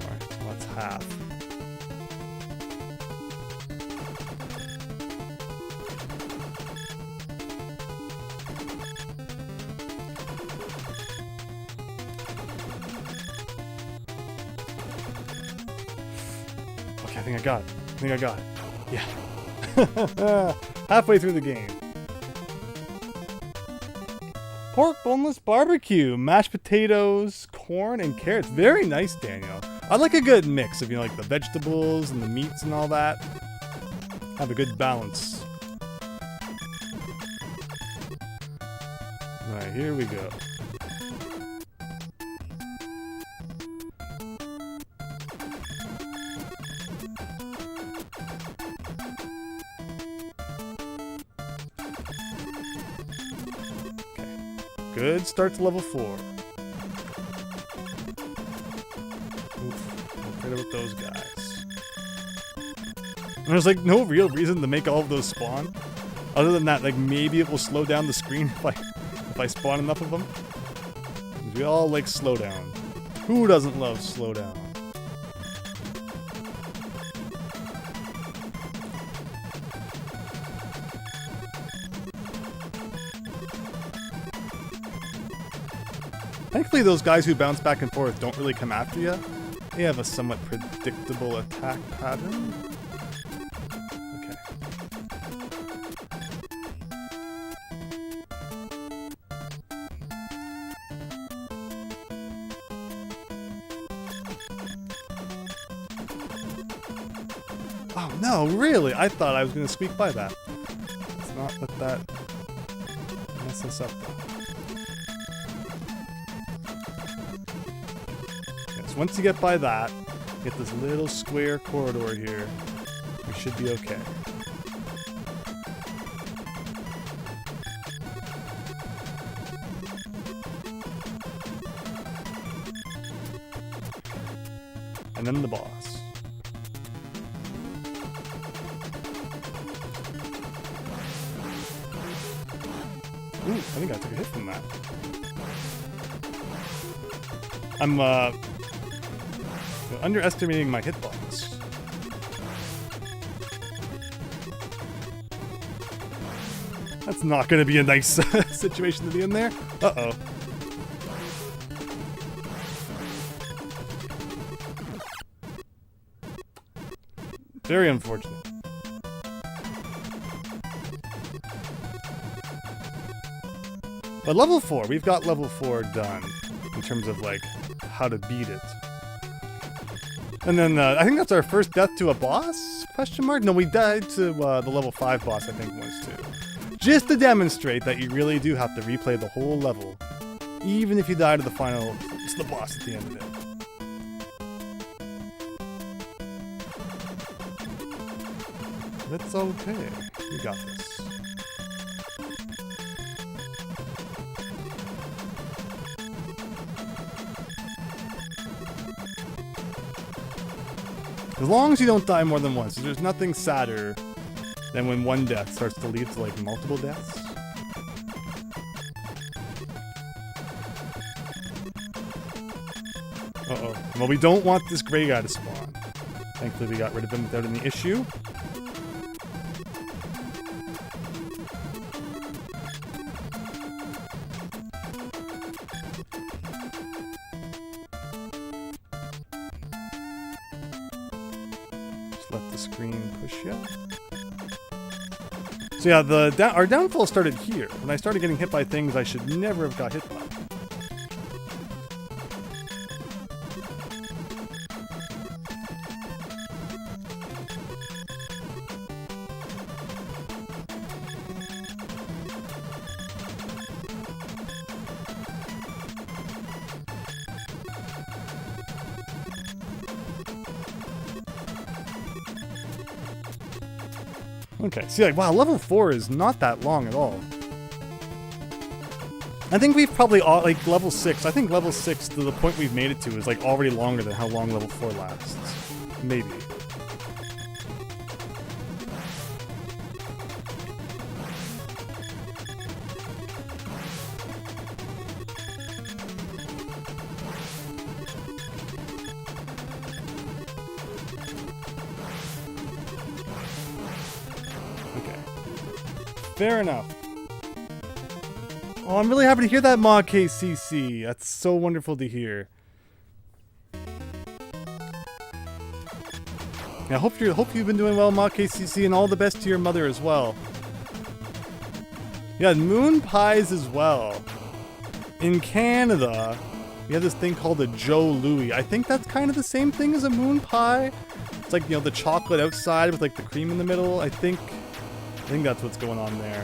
Alright, so that's half. Okay, I think I got it. Yeah. Halfway through the game. Pork boneless barbecue, mashed potatoes, corn, and carrots. Very nice, Daniel. I like a good mix of, like the vegetables and the meats and all that. Have a good balance. Alright, here we go. Good start to level 4. Oof, right with those guys. And there's like no real reason to make all of those spawn. Other than that, like maybe it will slow down the screen if I spawn enough of them. We all like slowdown. Who doesn't love slowdown? Thankfully, those guys who bounce back and forth don't really come after you. They have a somewhat predictable attack pattern. Okay. Oh no, really? I thought I was going to squeak by that. Let's not let that mess us up though. Once you get by that, get this little square corridor here, we should be okay. And then the boss. Ooh, I think I took a hit from that. I'm underestimating my hitbox. That's not going to be a nice situation to be in there. Uh-oh. Very unfortunate. But level 4, we've got level 4 done in terms of like how to beat it. And then I think that's our first death to a boss? Question mark? No, we died to the level 5 boss, I think was too. Just to demonstrate that you really do have to replay the whole level, even if you die to the final, it's the boss at the end of it. That's okay. We got this. As long as you don't die more than once, there's nothing sadder than when one death starts to lead to like multiple deaths. Uh-oh. Well, we don't want this gray guy to spawn. Thankfully, we got rid of him without any issue. Let the screen push you. So yeah, our downfall started here. When I started getting hit by things I should never have got hit by. Okay, see, like, wow, level 4 is not that long at all. I think we've probably all, like, level 6. I think level 6, to the point we've made it to, is, like, already longer than how long level 4 lasts. Maybe. Okay. Fair enough. Oh, I'm really happy to hear that, Ma KCC. That's so wonderful to hear. Yeah, hope you've been doing well, Ma KCC, and all the best to your mother as well. Yeah, moon pies as well. In Canada, we have this thing called a Joe Louis. I think that's kind of the same thing as a moon pie. It's like, you know, the chocolate outside with like the cream in the middle. I think that's what's going on there.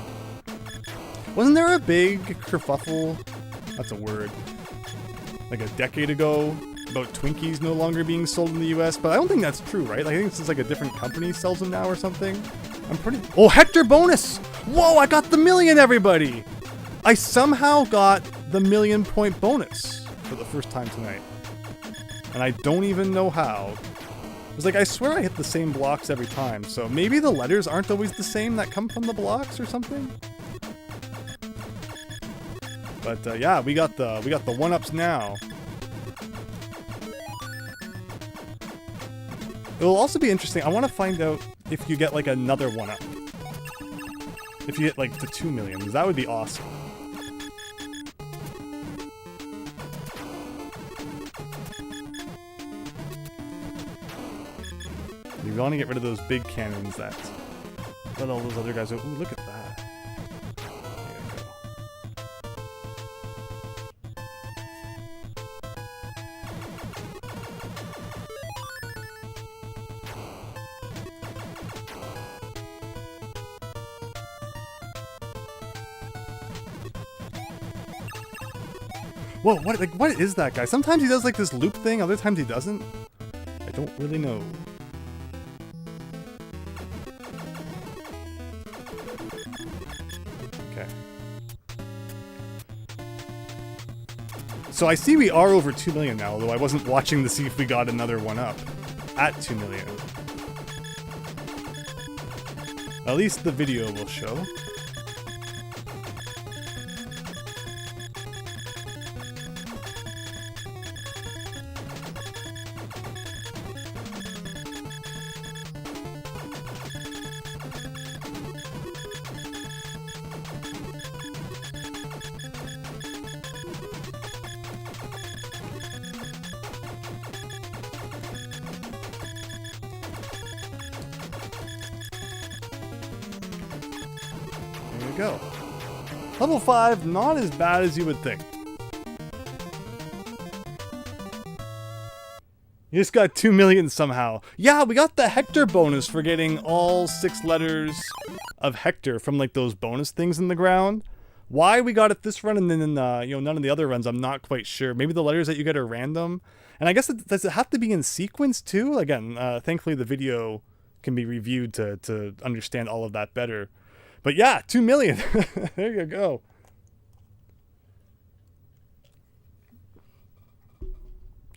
Wasn't there a big kerfuffle, that's a word, like a decade ago, about Twinkies no longer being sold in the US? But I don't think that's true, right? Like, I think it's just like a different company sells them now or something. I'm pretty... Oh, Hector bonus! Whoa, I got the million, everybody! I somehow got the 1,000,000-point bonus for the first time tonight. And I don't even know how. It was like, I swear I hit the same blocks every time, so maybe the letters aren't always the same that come from the blocks or something? But yeah, we got the 1-ups now. It will also be interesting. I want to find out if you get like another 1-up. If you get like the 2 million, that would be awesome. You want to get rid of those big cannons that let all those other guys go. Ooh, look at that. Whoa, what is that guy? Sometimes he does like this loop thing, other times he doesn't. I don't really know. Okay. So I see we are over 2 million now, although I wasn't watching to see if we got another 1-up at 2 million. At least the video will show. Go. Level 5, not as bad as you would think. You just got 2 million somehow. Yeah, we got the Hector bonus for getting all 6 letters of Hector from like those bonus things in the ground. Why we got it this run and then you know, none of the other runs, I'm not quite sure. Maybe the letters that you get are random. And I guess does it have to be in sequence too? Again, thankfully the video can be reviewed to understand all of that better. But yeah, 2 million. There you go.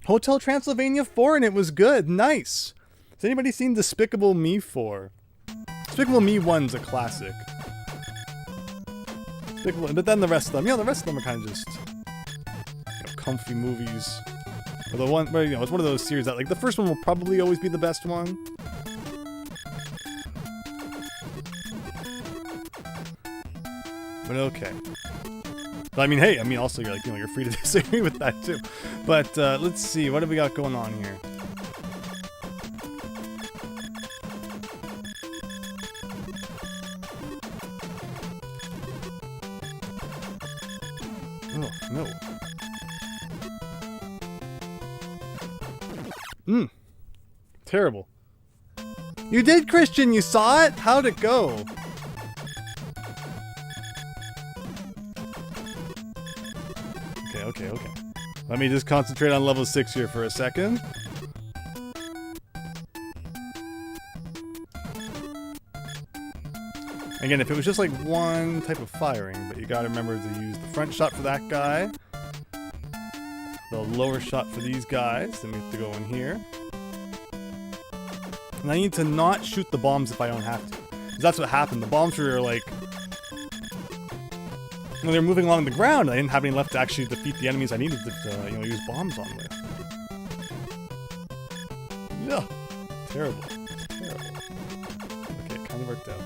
Hotel Transylvania 4 and it was good. Nice. Has anybody seen Despicable Me 4? Despicable Me 1's a classic. But then the rest of them, you know, the rest of them are kind of just, you know, comfy movies. Or the one where, you know, it's one of those series that, like, the first one will probably always be the best one. But okay. But I mean, hey, I mean, also you're like, you know, you're free to disagree with that too. But let's see, what have we got going on here? Oh no. Terrible. You did, Christian. You saw it. How'd it go? Okay. Let me just concentrate on level 6 here for a second. Again, if it was just like one type of firing, but you gotta remember to use the front shot for that guy, the lower shot for these guys, then we have to go in here. And I need to not shoot the bombs if I don't have to. Because that's what happened. The bombs were like... When they were moving along the ground, I didn't have any left to actually defeat the enemies I needed to, use bombs on with. Yeah. Terrible. Terrible. Okay, it kind of worked out.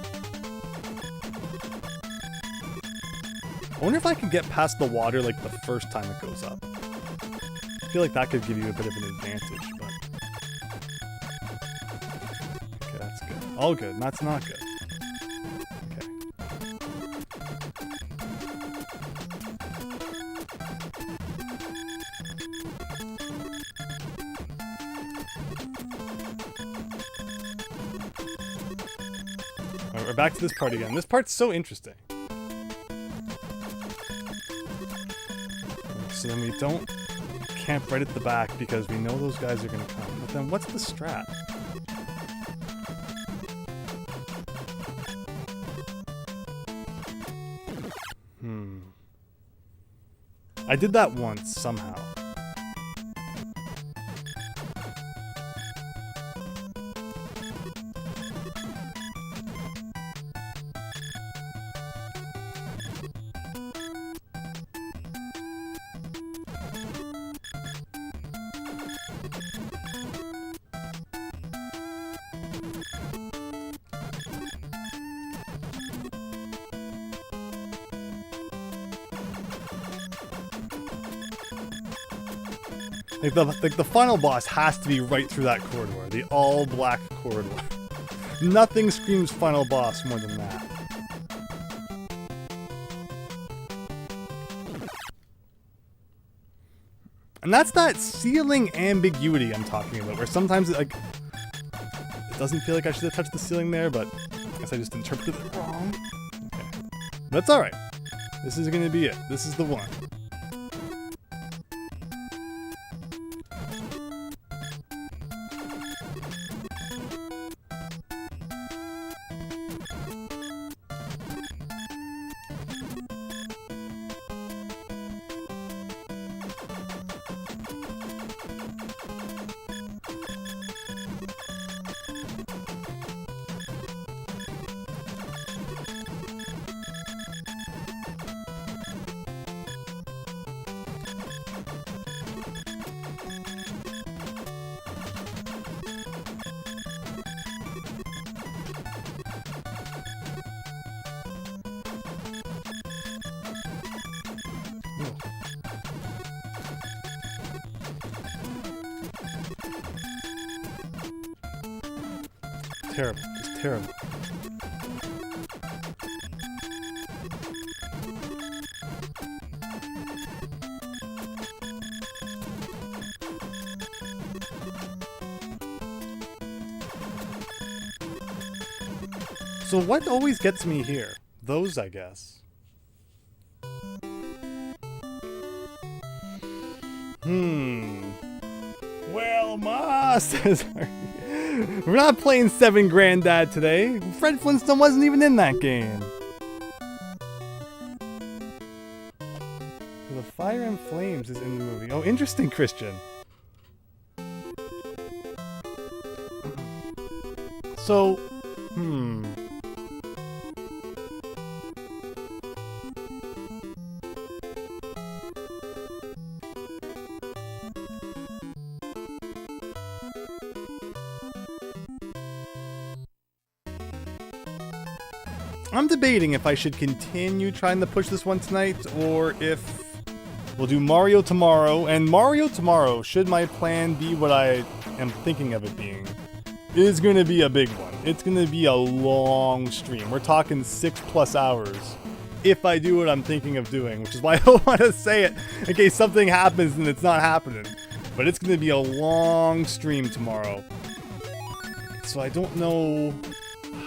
I wonder if I can get past the water like the first time it goes up. I feel like that could give you a bit of an advantage, but... Okay, that's good. All good. That's not good. Okay. Alright, we're back to this part again. This part's so interesting. So then we don't camp right at the back because we know those guys are going to come. But then what's the strat? I did that once, somehow. Like the final boss has to be right through that corridor, the all-black corridor. Nothing screams final boss more than that. And that's that ceiling ambiguity I'm talking about, where sometimes it doesn't feel like I should have touched the ceiling there, but I guess I just interpreted it wrong. Okay. That's alright. This is gonna be it. This is the one. Terrible. It's terrible. So what always gets me here? Those, I guess. Well, Ma says... We're not playing 7 Granddad today. Fred Flintstone wasn't even in that game. The Fire and Flames is in the movie. Oh, interesting, Christian. So, I'm debating if I should continue trying to push this one tonight, or if we'll do Mario tomorrow. And Mario tomorrow, should my plan be what I am thinking of it being, is going to be a big one. It's going to be a long stream. We're talking 6+ hours if I do what I'm thinking of doing, which is why I don't want to say it in case something happens and it's not happening. But it's going to be a long stream tomorrow. So I don't know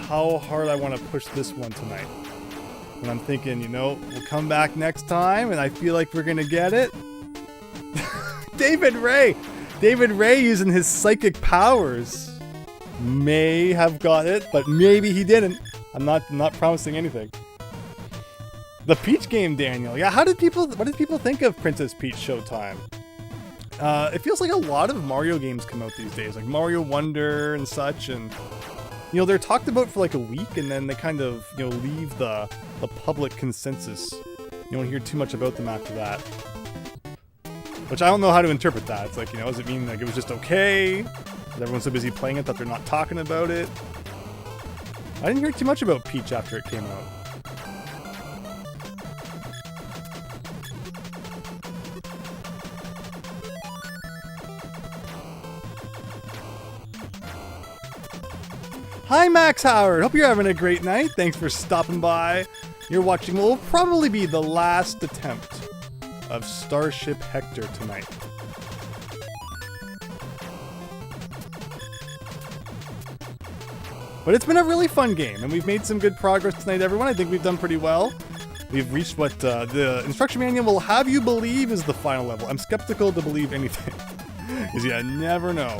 how hard I want to push this one tonight. And I'm thinking, we'll come back next time, and I feel like we're gonna get it. David Ray using his psychic powers may have got it, but maybe he didn't. I'm not promising anything. The Peach game, Daniel. Yeah, what did people think of Princess Peach Showtime? It feels like a lot of Mario games come out these days, like Mario Wonder and such, and you know, they're talked about for like a week, and then they kind of, you know, leave the public consensus. You don't hear too much about them after that. Which I don't know how to interpret that. It's like, you know, does it mean like it was just okay? Is everyone so busy playing it that they're not talking about it? I didn't hear too much about Peach after it came out. Hi Max Howard, hope you're having a great night. Thanks for stopping by. You're watching what will probably be the last attempt of Starship Hector tonight. But it's been a really fun game, and we've made some good progress tonight, everyone. I think we've done pretty well. We've reached what the instruction manual will have you believe is the final level. I'm skeptical to believe anything, because you never know.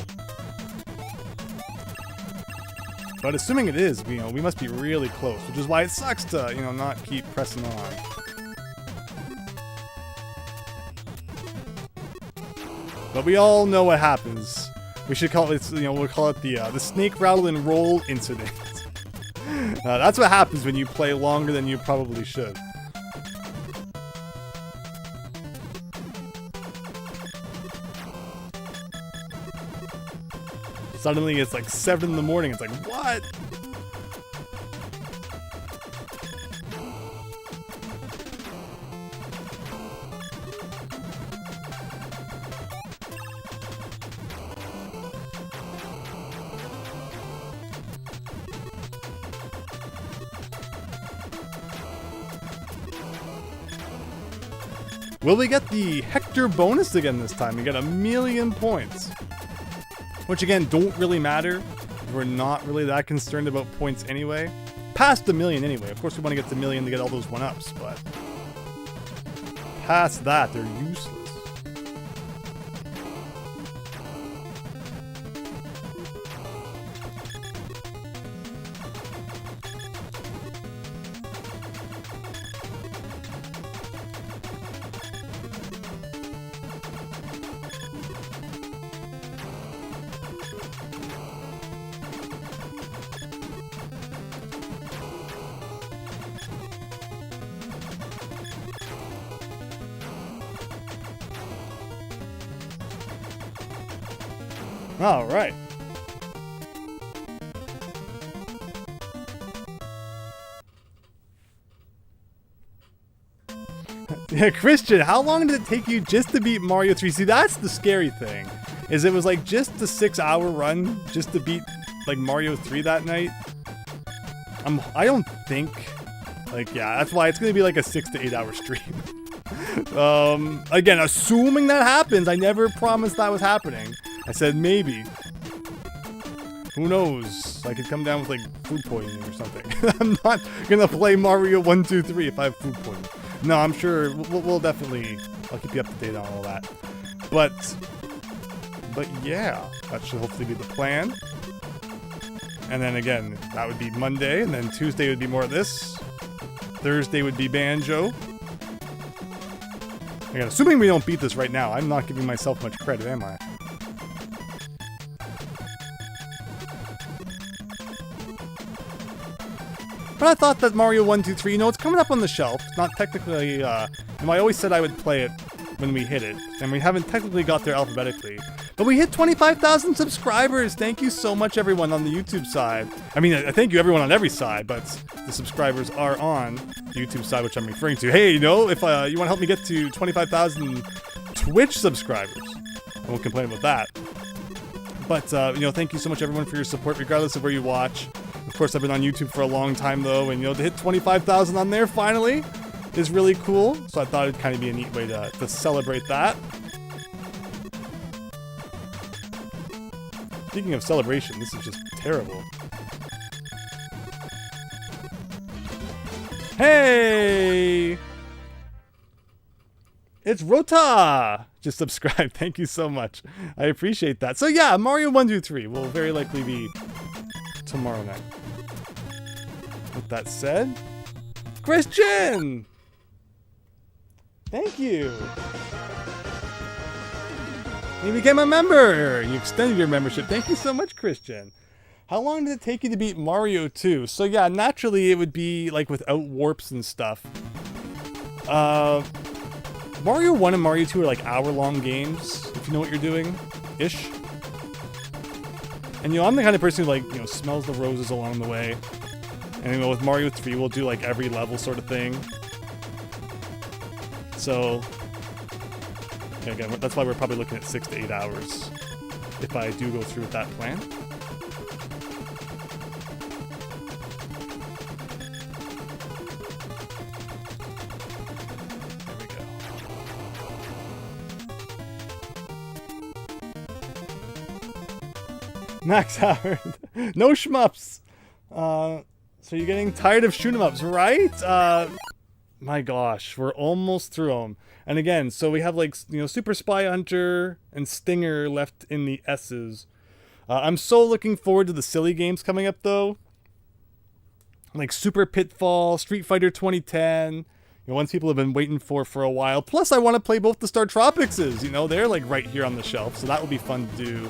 But assuming it is, you know, we must be really close, which is why it sucks to, you know, not keep pressing on. But we all know what happens. We should call it, you know, we'll call it the snake rattle and roll incident. That's what happens when you play longer than you probably should. Suddenly it's like 7 in the morning. It's like, what? Will we get the Hector bonus again this time? We get 1,000,000 points. Which again, don't really matter. We're not really that concerned about points anyway. Past 1,000,000 anyway. Of course we want to get to 1,000,000 to get all those 1-ups, but past that, they're useless. All right. Yeah, Christian, how long did it take you just to beat Mario 3? See, that's the scary thing. Is it was like just a 6-hour run just to beat like Mario 3 that night. I don't think, like, yeah, that's why it's gonna be like a 6 to 8 hour stream. Again, assuming that happens, I never promised that was happening. I said maybe. Who knows? I could come down with like food poisoning or something. I'm not gonna play Mario 1, 2, 3 if I have food poisoning. No, I'm sure we'll definitely. I'll keep you up to date on all that. But yeah, that should hopefully be the plan. And then again, that would be Monday, and then Tuesday would be more of this. Thursday would be Banjo. Again, assuming we don't beat this right now, I'm not giving myself much credit, am I? But I thought that Mario 1, 2, 3, you know, it's coming up on the shelf. It's not technically, I always said I would play it when we hit it, and we haven't technically got there alphabetically. But we hit 25,000 subscribers! Thank you so much, everyone, on the YouTube side. I mean, I thank you, everyone, on every side, but the subscribers are on the YouTube side, which I'm referring to. Hey, you know, if you want to help me get to 25,000 Twitch subscribers, I won't complain about that. But, you know, thank you so much, everyone, for your support, regardless of where you watch. Of course, I've been on YouTube for a long time, though, and, you know, to hit 25,000 on there, finally, is really cool. So I thought it'd kind of be a neat way to celebrate that. Speaking of celebration, this is just terrible. Hey! It's Rota! Just subscribe. Thank you so much. I appreciate that. So yeah, Mario 1, 2, 3 will very likely be tomorrow night. With that said, Christian! Thank you! You became a member! You extended your membership. Thank you so much, Christian. How long did it take you to beat Mario 2? So yeah, naturally it would be like without warps and stuff. Mario 1 and Mario 2 are like hour-long games, if you know what you're doing, ish. And you know, I'm the kind of person who like, you know, smells the roses along the way. And you know, with Mario 3, we'll do like every level sort of thing. So, yeah, again, that's why we're probably looking at 6 to 8 hours if I do go through with that plan. Max Howard, no shmups. So you're getting tired of shoot 'em ups, right? My gosh, we're almost through them. And again, so we have like, you know, Super Spy Hunter and Stinger left in the S's. I'm so looking forward to the silly games coming up though. Like Super Pitfall, Street Fighter 2010. You know, ones people have been waiting for a while. Plus, I want to play both the Star Tropicses. You know, they're like right here on the shelf, so that will be fun to do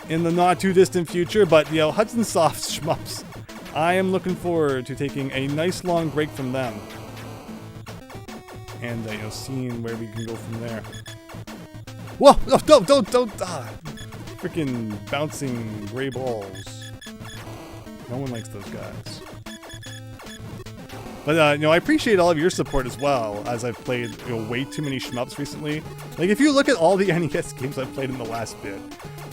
in the not too distant future. But, you know, Hudson Soft's shmups, I am looking forward to taking a nice long break from them. And, you know, seeing where we can go from there. Whoa! Oh, don't! Freaking bouncing gray balls. No one likes those guys. But, you know, I appreciate all of your support as well, as I've played, you know, way too many shmups recently. Like, if you look at all the NES games I've played in the last bit,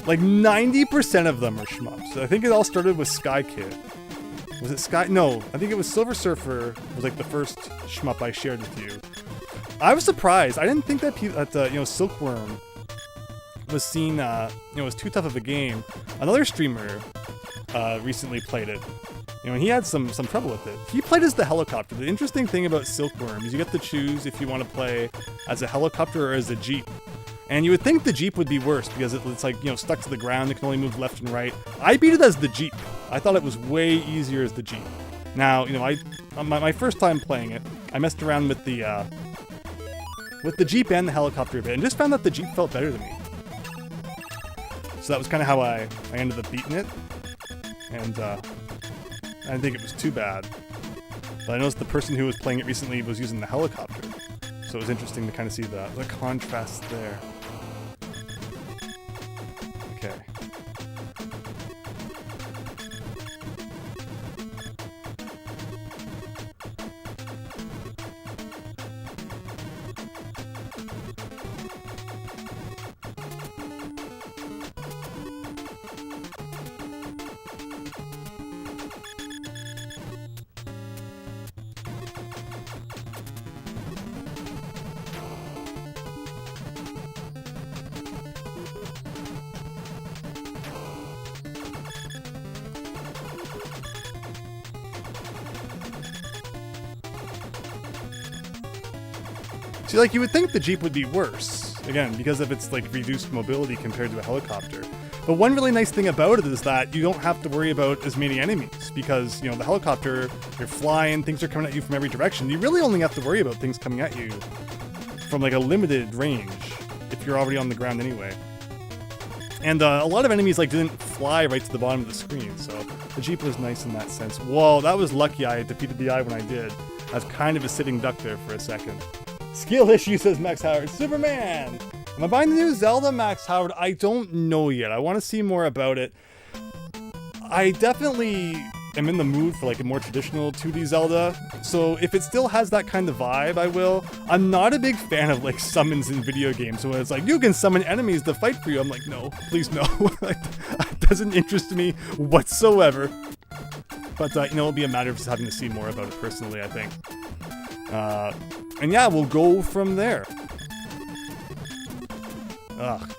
like 90% of them are shmups. I think it all started with Sky Kid. Was it Sky? No, I think it was Silver Surfer was like the first shmup I shared with you. I was surprised. I didn't think that you know, Silkworm was seen, you know, was too tough of a game. Another streamer recently played it. You know, and he had some trouble with it. He played as the helicopter. The interesting thing about Silkworm is you get to choose if you want to play as a helicopter or as a Jeep. And you would think the Jeep would be worse because it's like, you know, stuck to the ground. It can only move left and right. I beat it as the Jeep. I thought it was way easier as the Jeep. Now, you know, my first time playing it, I messed around with the Jeep and the helicopter a bit and just found that the Jeep felt better to me. So that was kind of how I ended up beating it. And I didn't think it was too bad. But I noticed the person who was playing it recently was using the helicopter. So it was interesting to kind of see the contrast there. Okay. See, like, you would think the Jeep would be worse, again, because of its, like, reduced mobility compared to a helicopter. But one really nice thing about it is that you don't have to worry about as many enemies, because, you know, the helicopter, you're flying, things are coming at you from every direction. You really only have to worry about things coming at you from, like, a limited range, if you're already on the ground anyway. And a lot of enemies, like, didn't fly right to the bottom of the screen, so the Jeep was nice in that sense. Whoa, that was lucky I defeated the eye when I did. I was kind of a sitting duck there for a second. Skill issue, says Max Howard. Superman! Am I buying the new Zelda, Max Howard? I don't know yet. I want to see more about it. I definitely am in the mood for like a more traditional 2D Zelda, so if it still has that kind of vibe, I will. I'm not a big fan of like summons in video games, so when it's like, you can summon enemies to fight for you, I'm like, no, please no. That doesn't interest me whatsoever. But, you know, it'll be a matter of just having to see more about it personally, I think. And yeah, we'll go from there. Ugh.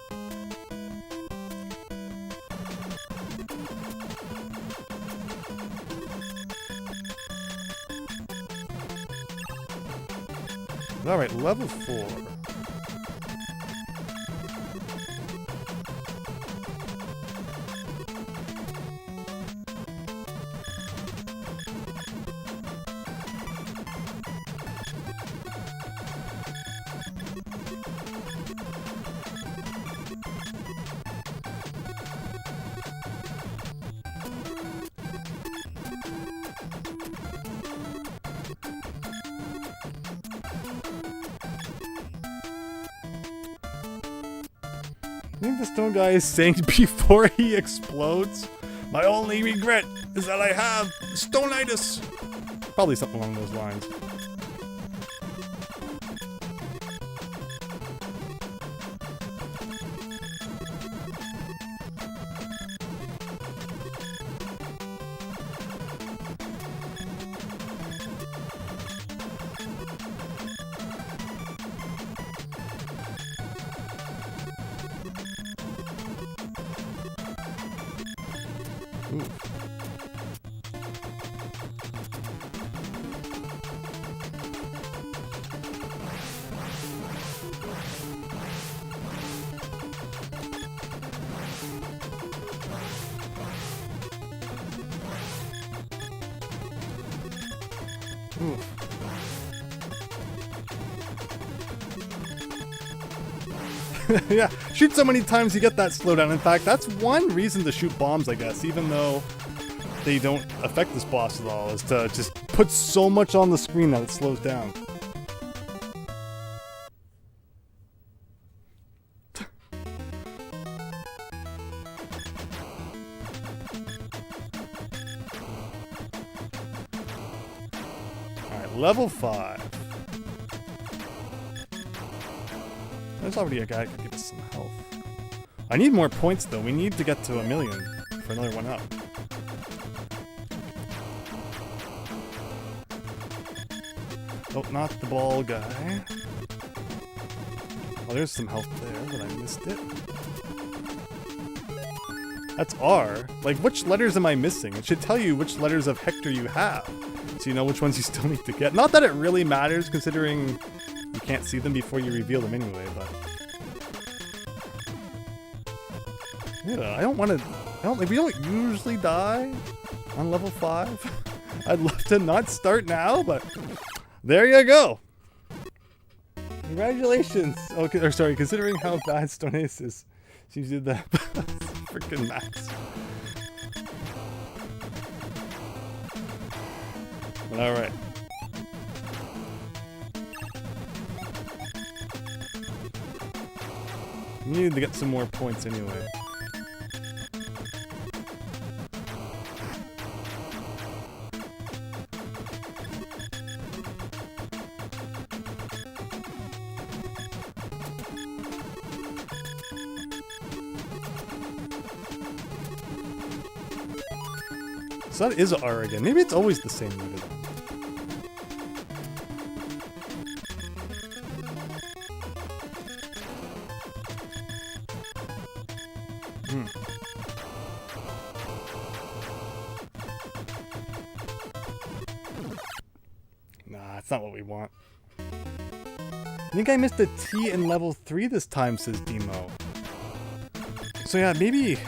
Alright, level 4. I think the stone guy is saying before he explodes, my only regret is that I have stone-itis. Probably something along those lines. Yeah, shoot so many times you get that slowdown. In fact, that's one reason to shoot bombs, I guess, even though they don't affect this boss at all, is to just put so much on the screen that it slows down. Alright, level 5. There's already a guy who could give us some health. I need more points though. We need to get to 1,000,000 for another one up. Oh, not the ball guy. Oh, there's some health there, but I missed it. That's R. Like, which letters am I missing? It should tell you which letters of Hector you have, so you know which ones you still need to get. Not that it really matters, considering you can't see them before you reveal them anyway, but... Yeah, we don't usually die on level 5. I'd love to not start now, but there you go. Congratulations. Okay, or sorry, considering how bad Stone Ace is, seems you did that freaking max. But all right. We need to get some more points anyway. So that is R again. Maybe it's always the same letter. Nah, that's not what we want. I think I missed a T in level 3 this time, says Demo. So yeah, maybe...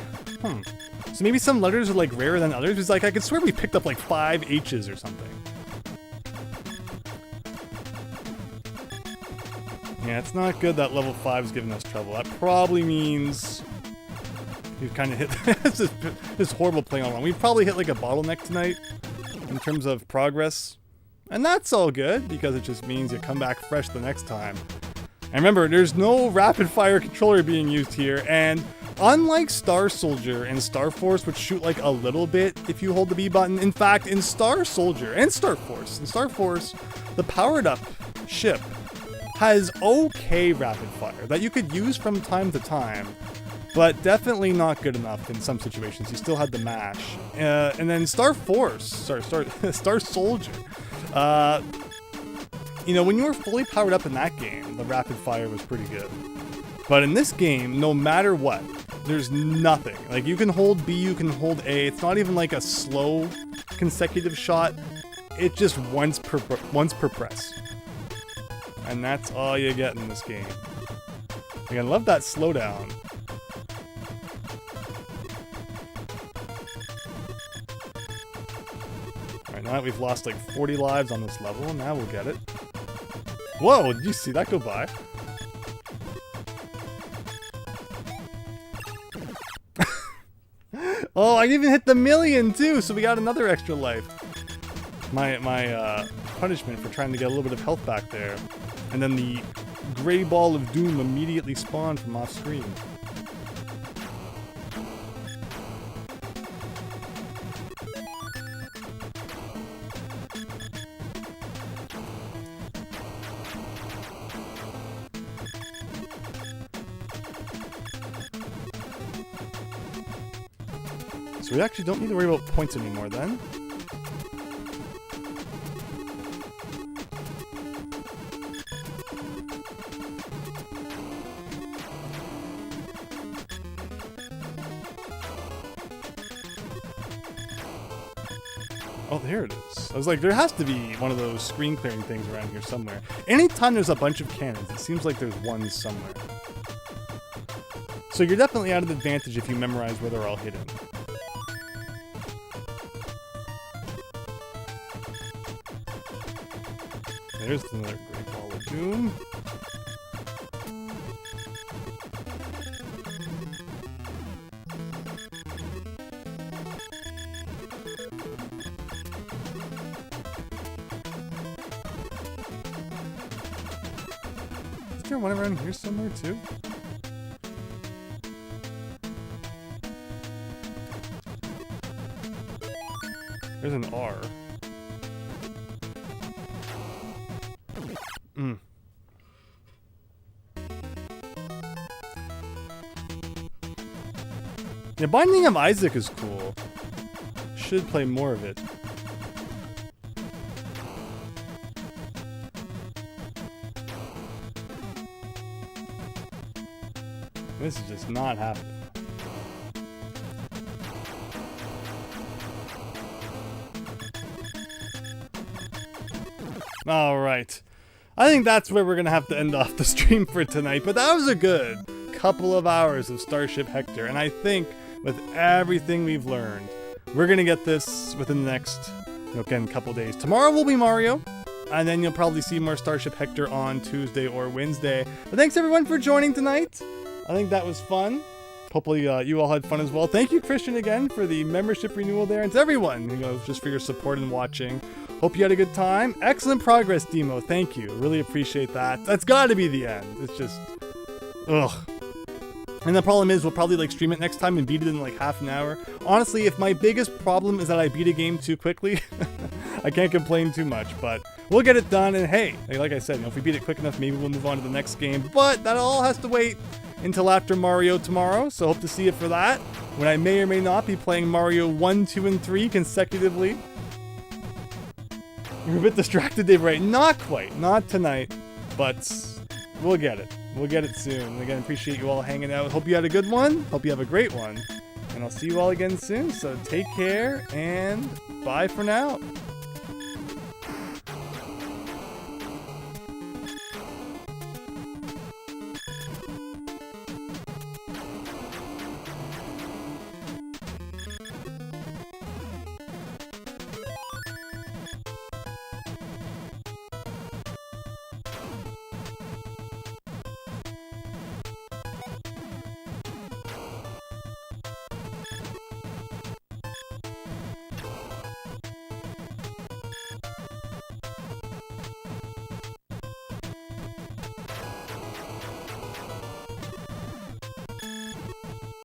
So maybe some letters are like rarer than others. It's like I could swear we picked up like 5 H's or something. Yeah, it's not good that level 5 is giving us trouble. That probably means we've kind of hit this horrible playing all wrong. We've probably hit like a bottleneck tonight in terms of progress. And that's all good because it just means you come back fresh the next time. And remember, there's no rapid fire controller being used here, and unlike Star Soldier and Star Force, which shoot like a little bit if you hold the B button, in fact, in Star Soldier and Star Force, the powered up ship has okay rapid fire that you could use from time to time, but definitely not good enough in some situations. You still had the mash. And then Star Soldier, you know, when you were fully powered up in that game, the rapid fire was pretty good. But in this game, no matter what, there's nothing. Like, you can hold B, you can hold A. It's not even like a slow consecutive shot. It's just once per press. And that's all you get in this game. Like, I love that slowdown. Alright, now that we've lost like 40 lives on this level, now we'll get it. Whoa, did you see that go by? Oh, I even hit the 1,000,000 too, so we got another extra life. My punishment for trying to get a little bit of health back there. And then the gray ball of doom immediately spawned from off screen. So we actually don't need to worry about points anymore then. Oh, there it is. I was like, there has to be one of those screen clearing things around here somewhere. Anytime there's a bunch of cannons, it seems like there's one somewhere. So you're definitely at an advantage if you memorize where they're all hidden. There's another Great Wall of Doom. Is there one around here somewhere too? There's an R. Yeah, Binding of Isaac is cool. Should play more of it. This is just not happening. Alright. I think that's where we're going to have to end off the stream for tonight, but that was a good couple of hours of Starship Hector, and I think with everything we've learned, we're going to get this within the next, again, couple days. Tomorrow will be Mario, and then you'll probably see more Starship Hector on Tuesday or Wednesday. But thanks everyone for joining tonight. I think that was fun. Hopefully you all had fun as well. Thank you, Christian, again, for the membership renewal there, and to everyone, just for your support and watching. Hope you had a good time. Excellent progress, Demo. Thank you. Really appreciate that. That's got to be the end. It's just, ugh. And the problem is, we'll probably stream it next time and beat it in half an hour. Honestly, if my biggest problem is that I beat a game too quickly, I can't complain too much, but we'll get it done. And hey, like I said, if we beat it quick enough, maybe we'll move on to the next game. But that all has to wait until after Mario tomorrow, so hope to see you for that, when I may or may not be playing Mario 1, 2, and 3 consecutively. You're a bit distracted, Dave, right? Not quite. Not tonight, but we'll get it. We'll get it soon. And again, appreciate you all hanging out. Hope you had a good one. Hope you have a great one. And I'll see you all again soon, so take care, and bye for now.